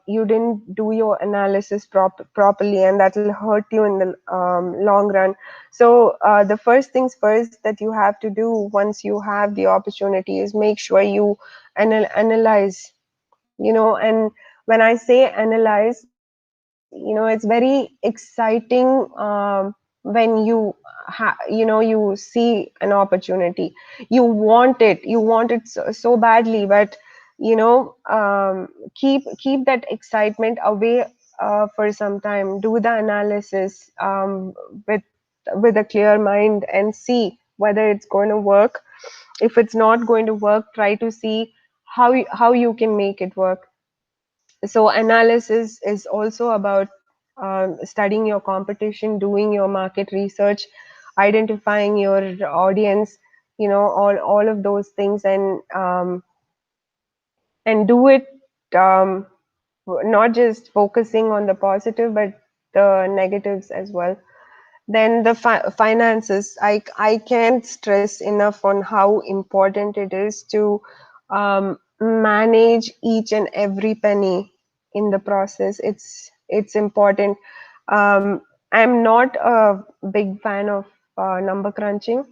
you didn't do your analysis properly, and that will hurt you in the long run. So the first things first that you have to do once you have the opportunity is make sure you analyze, and when I say analyze, it's very exciting when you see an opportunity. You want it so badly, but keep that excitement away for some time. Do the analysis with a clear mind and see whether it's going to work. If it's not going to work, try to see how you can make it work. So analysis is also about studying your competition, doing your market research, identifying your audience, all of those things, and do it, um, not just focusing on the positive but the negatives as well. Then the finances, I can't stress enough on how important it is to manage each and every penny in the process. It's important. um, I'm not a big fan of number crunching.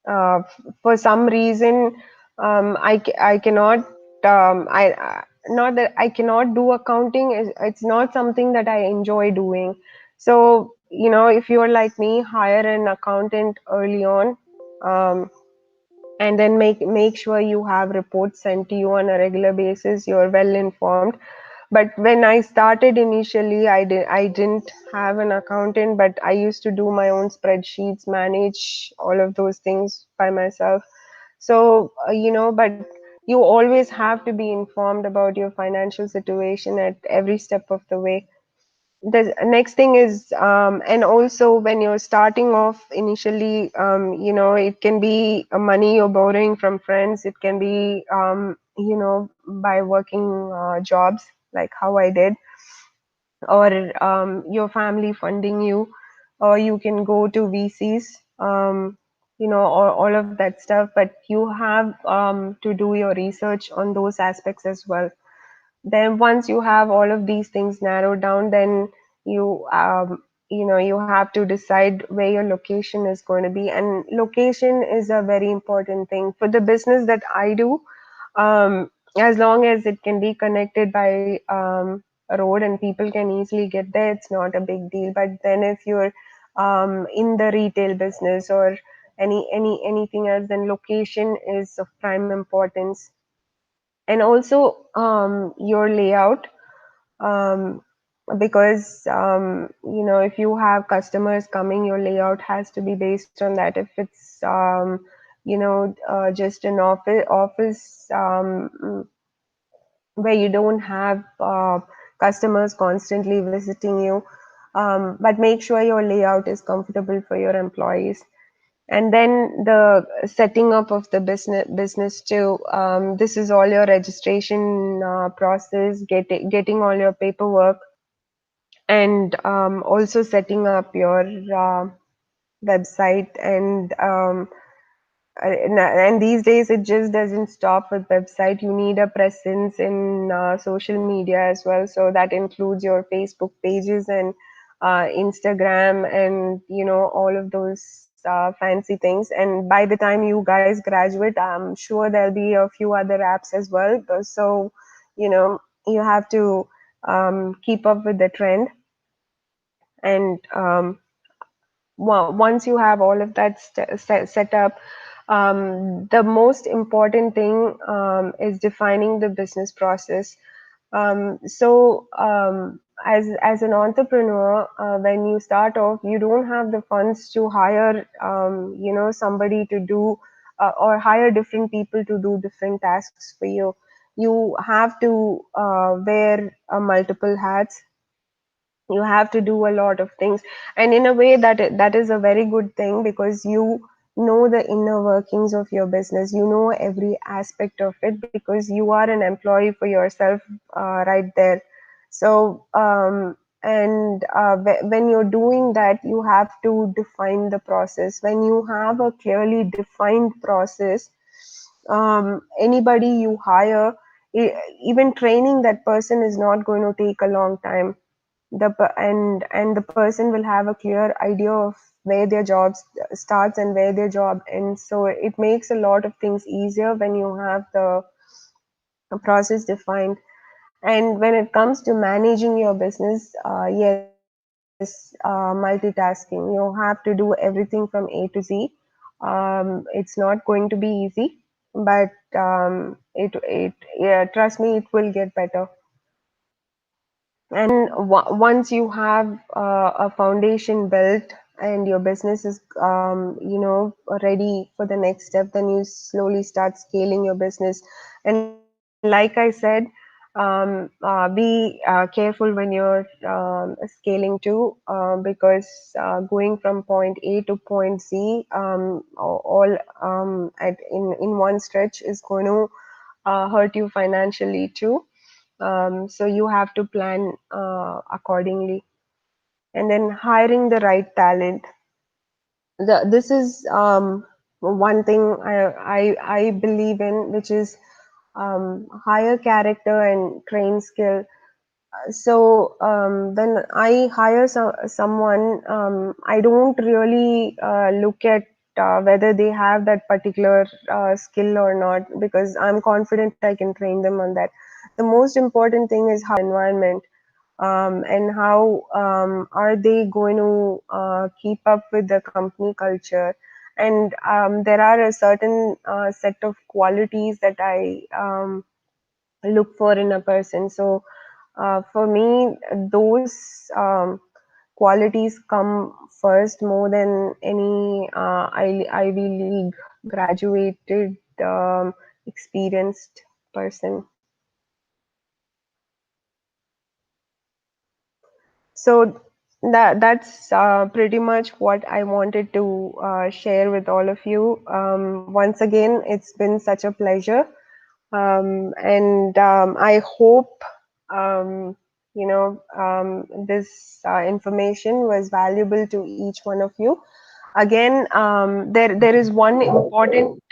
For some reason, I cannot, not that I cannot do accounting, it's not something that I enjoy doing. So, if you're like me, hire an accountant early on, um, and then make sure you have reports sent to you on a regular basis. You're well informed. But when I started initially, I didn't have an accountant, but I used to do my own spreadsheets, manage all of those things by myself. So, but you always have to be informed about your financial situation at every step of the way. The next thing is, and also when you're starting off initially, it can be money you're borrowing from friends. It can be, by working jobs like how I did, or your family funding you, or you can go to VCs, all of that stuff. But you have to do your research on those aspects as well. Then once you have all of these things narrowed down, then you have to decide where your location is going to be. And location is a very important thing for the business that I do. As long as it can be connected by a road and people can easily get there, it's not a big deal. But then if you're in the retail business or anything else, then location is of prime importance. And also your layout, um, because if you have customers coming, your layout has to be based on that. If it's just an office where you don't have customers constantly visiting you, but make sure your layout is comfortable for your employees. And then the setting up of the business too. This is all your registration process, getting all your paperwork, and also setting up your website. And these days it just doesn't stop with website. You need a presence in social media as well. So that includes your Facebook pages and Instagram, and all of those fancy things. And by the time you guys graduate, I'm sure there'll be a few other apps as well. So you have to keep up with the trend. And once you have all of that set up, the most important thing is defining the business process. As an entrepreneur, when you start off, you don't have the funds to hire somebody to do, or hire different people to do different tasks for you. You have to wear multiple hats. You have to do a lot of things, and in a way that is a very good thing, because you know the inner workings of your business. You know every aspect of it, because you are an employee for yourself right there. So and when you're doing that, you have to define the process. When you have a clearly defined process, anybody you hire even training that person is not going to take a long time. And the person will have a clear idea of where their job starts and where their job ends. So it makes a lot of things easier when you have the process defined. And when it comes to managing your business, yes, multitasking. You have to do everything from A to Z. It's not going to be easy, but yeah, trust me, it will get better. And once you have a foundation built and your business is ready for the next step, then you slowly start scaling your business. And like I said, be careful when you're scaling too, because going from point A to point Z, all in one stretch is going to hurt you financially too. So you have to plan accordingly. And then hiring the right talent. This is one thing I believe in, which is hire character and train skill. So when I hire someone, I don't really look at whether they have that particular skill or not, because I'm confident I can train them on that. The most important thing is how environment, and how are they going to keep up with the company culture. And there are a certain set of qualities that I look for in a person. So for me, those qualities come first more than any Ivy League graduated experienced person. So that's pretty much what I wanted to share with all of you. Once again, it's been such a pleasure, and I hope this information was valuable to each one of you. Again, there is one important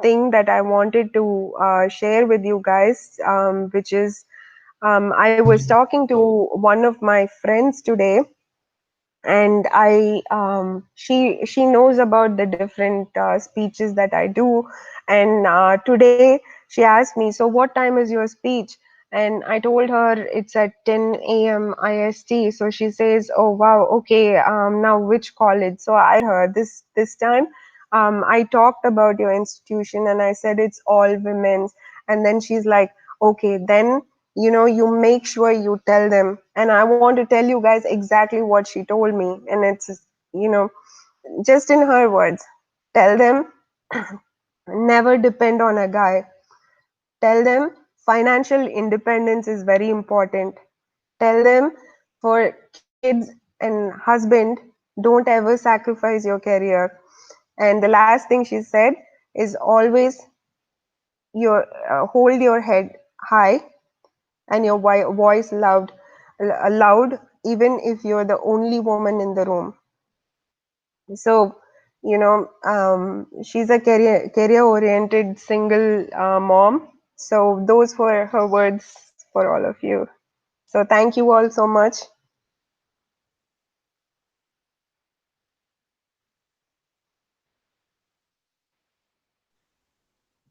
thing that I wanted to share with you guys, which is I was talking to one of my friends today, and she knows about the different speeches that I do. And today she asked me, so what time is your speech? And I told her it's at 10 a.m. IST. So she says, oh wow, okay, now which college? So I her this time I talked about your institution and I said it's all women's. And then she's like, okay, then you make sure you tell them. And I want to tell you guys exactly what she told me, and it's you know just in her words. Tell them never depend on a guy. Tell them financial independence is very important. Tell them for kids and husband, don't ever sacrifice your career. And the last thing she said is always your hold your head high and your voice loud, even if you're the only woman in the room. So she's a career oriented single mom. So those were her words for all of you. So thank you all so much.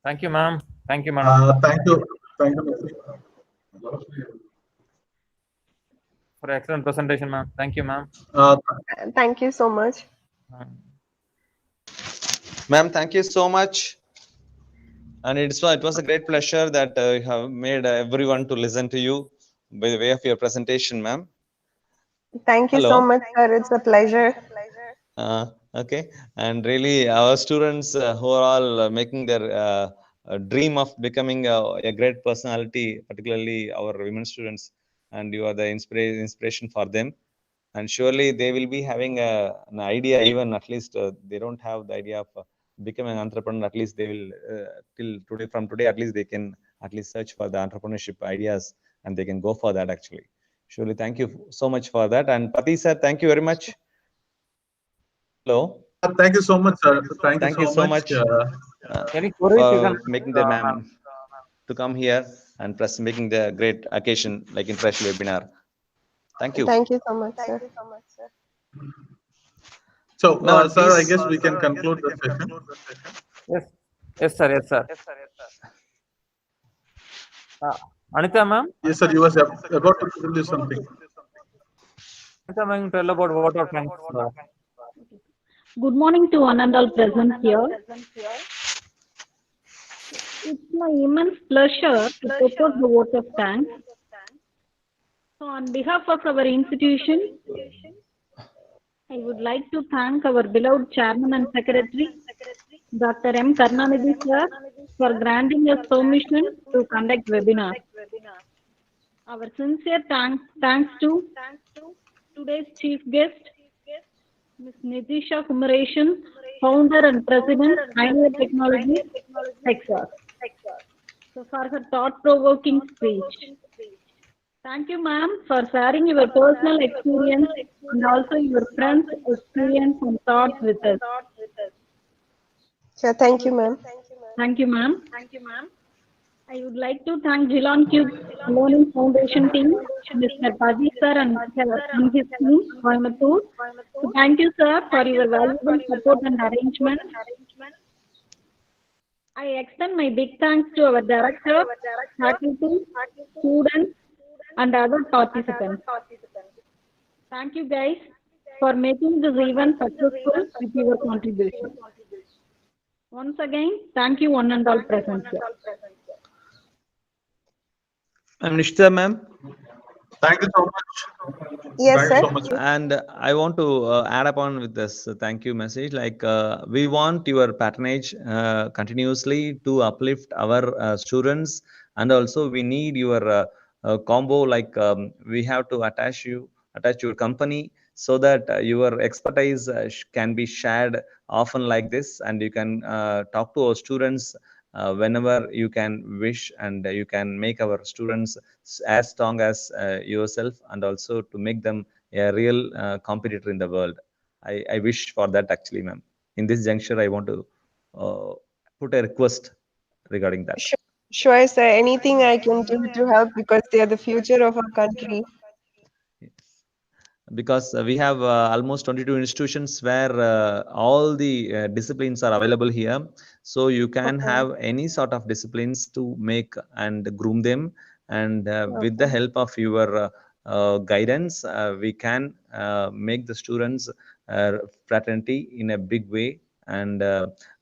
Thank you, ma'am. Thank you, madam. Thank you. Thank you. For excellent presentation, ma'am. Thank you, ma'am. Thank you so much. Ma'am, thank you so much. And it was a great pleasure that you have made everyone to listen to you by the way of your presentation, ma'am. Thank you so Hello. much, sir. It's a pleasure. Okay, and really our students who are all making their dream of becoming a great personality, particularly our women students, and you are the inspiration for them. And surely they will be having an idea, even at least they don't have the idea of becoming an entrepreneur. At least they will till today, from today at least they can at least search for the entrepreneurship ideas and they can go for that actually. Surely, thank you so much for that. And Pati sir, thank you very much. Hello. Thank you so much, sir. Thank you so much Any queries you can for making the ma'am to come here. and plus making the great occasion like international webinar. Thank you. Thank you so much, sir. So, Ma'am, sir, I please. guess we can conclude the session. Yes. Yes, sir. Yes, sir. Anita, ma'am. Yes, sir, you was about to tell you something. Anita, ma'am, tell about what are thanks. Good morning to one and all present here. It's my immense pleasure to propose the vote of thanks. So on behalf of our institution, I would like to thank our beloved Chairman and Secretary, Dr. M. Karnanidhi sir, for granting us permission to conduct webinar. Our sincere thanks to today's chief guest, Ms. Nishidha Kumaresan, founder and president, Pioneer Technologies, Texas. So for her thought-provoking speech. Thank you, ma'am, for sharing your personal experience and also your friends' experience and thoughts with us. Sure, thank you, ma'am. Thank you, ma'am. I would like to thank ZillionCubes Learning Foundation team, Mr. Paji sir and his team, Coimbatore. So thank you, sir, for your valuable support and arrangement. I extend my big thanks to our director, faculty, students, and other participants. Thank you, guys, for making this event successful with your contribution. Once again, thank you one and all present here. I'm Nishidha, ma'am. Thank you so much. Yes, Thank you sir. so much. And I want to add upon with this thank you message. Like we want your patronage continuously to uplift our students, and also we need your combo. Like we have to attach your company so that your expertise can be shared often like this, and you can talk to our students whenever you can wish, and you can make our students as strong as yourself, and also to make them a real competitor in the world. I wish for that actually, ma'am. In this juncture, I want to put a request regarding that. Sure, sir. Anything I can do to help, because they are the future of our country. Because we have almost 22 institutions where all the disciplines are available here, so you can have any sort of disciplines to make and groom them, and with the help of your guidance, we can make the students fraternity in a big way, and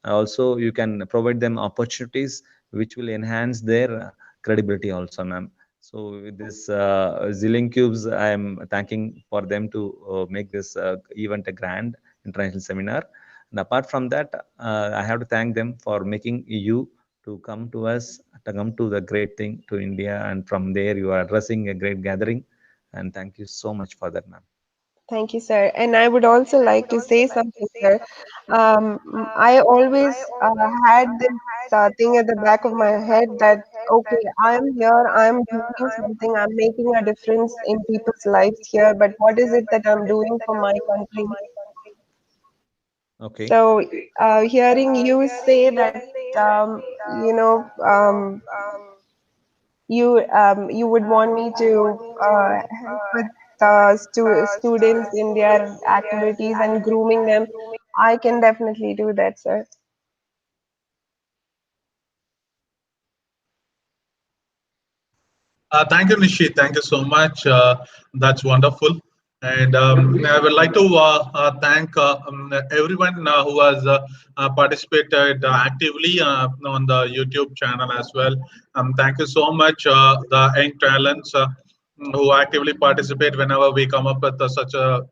also you can provide them opportunities which will enhance their credibility also, ma'am. So with this ZillionCubes, I am thanking for them to make this event a grand international seminar. And apart from that, I have to thank them for making you to come to us, to come to the great thing to India, and from there you are addressing a great gathering. And thank you so much for that, ma'am. Thank you, sir. And I would also like to say something, sir. I always had this thing at the back of my head that, okay, I'm here, I'm doing something, I'm making a difference in people's lives here, but what is it that I'm doing for my country? Okay. So, hearing you say that, you know, you would want me to help with students in their activities and grooming them, I can definitely do that, sir. Thank you, Nishi. Thank you so much. That's wonderful. And I would like to thank everyone who has participated actively on the YouTube channel as well. Thank you so much, the young talents who actively participate whenever we come up with such a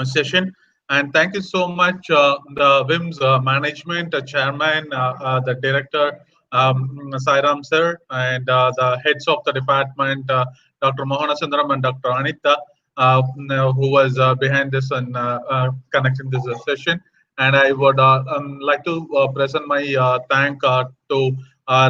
session. And thank you so much, the WIMS management, chairman, the director, Sairam sir, and the heads of the department, Dr. Mohana Sundaram and Dr. Anita, who was behind this and connecting this session. And I would like to present my thank to our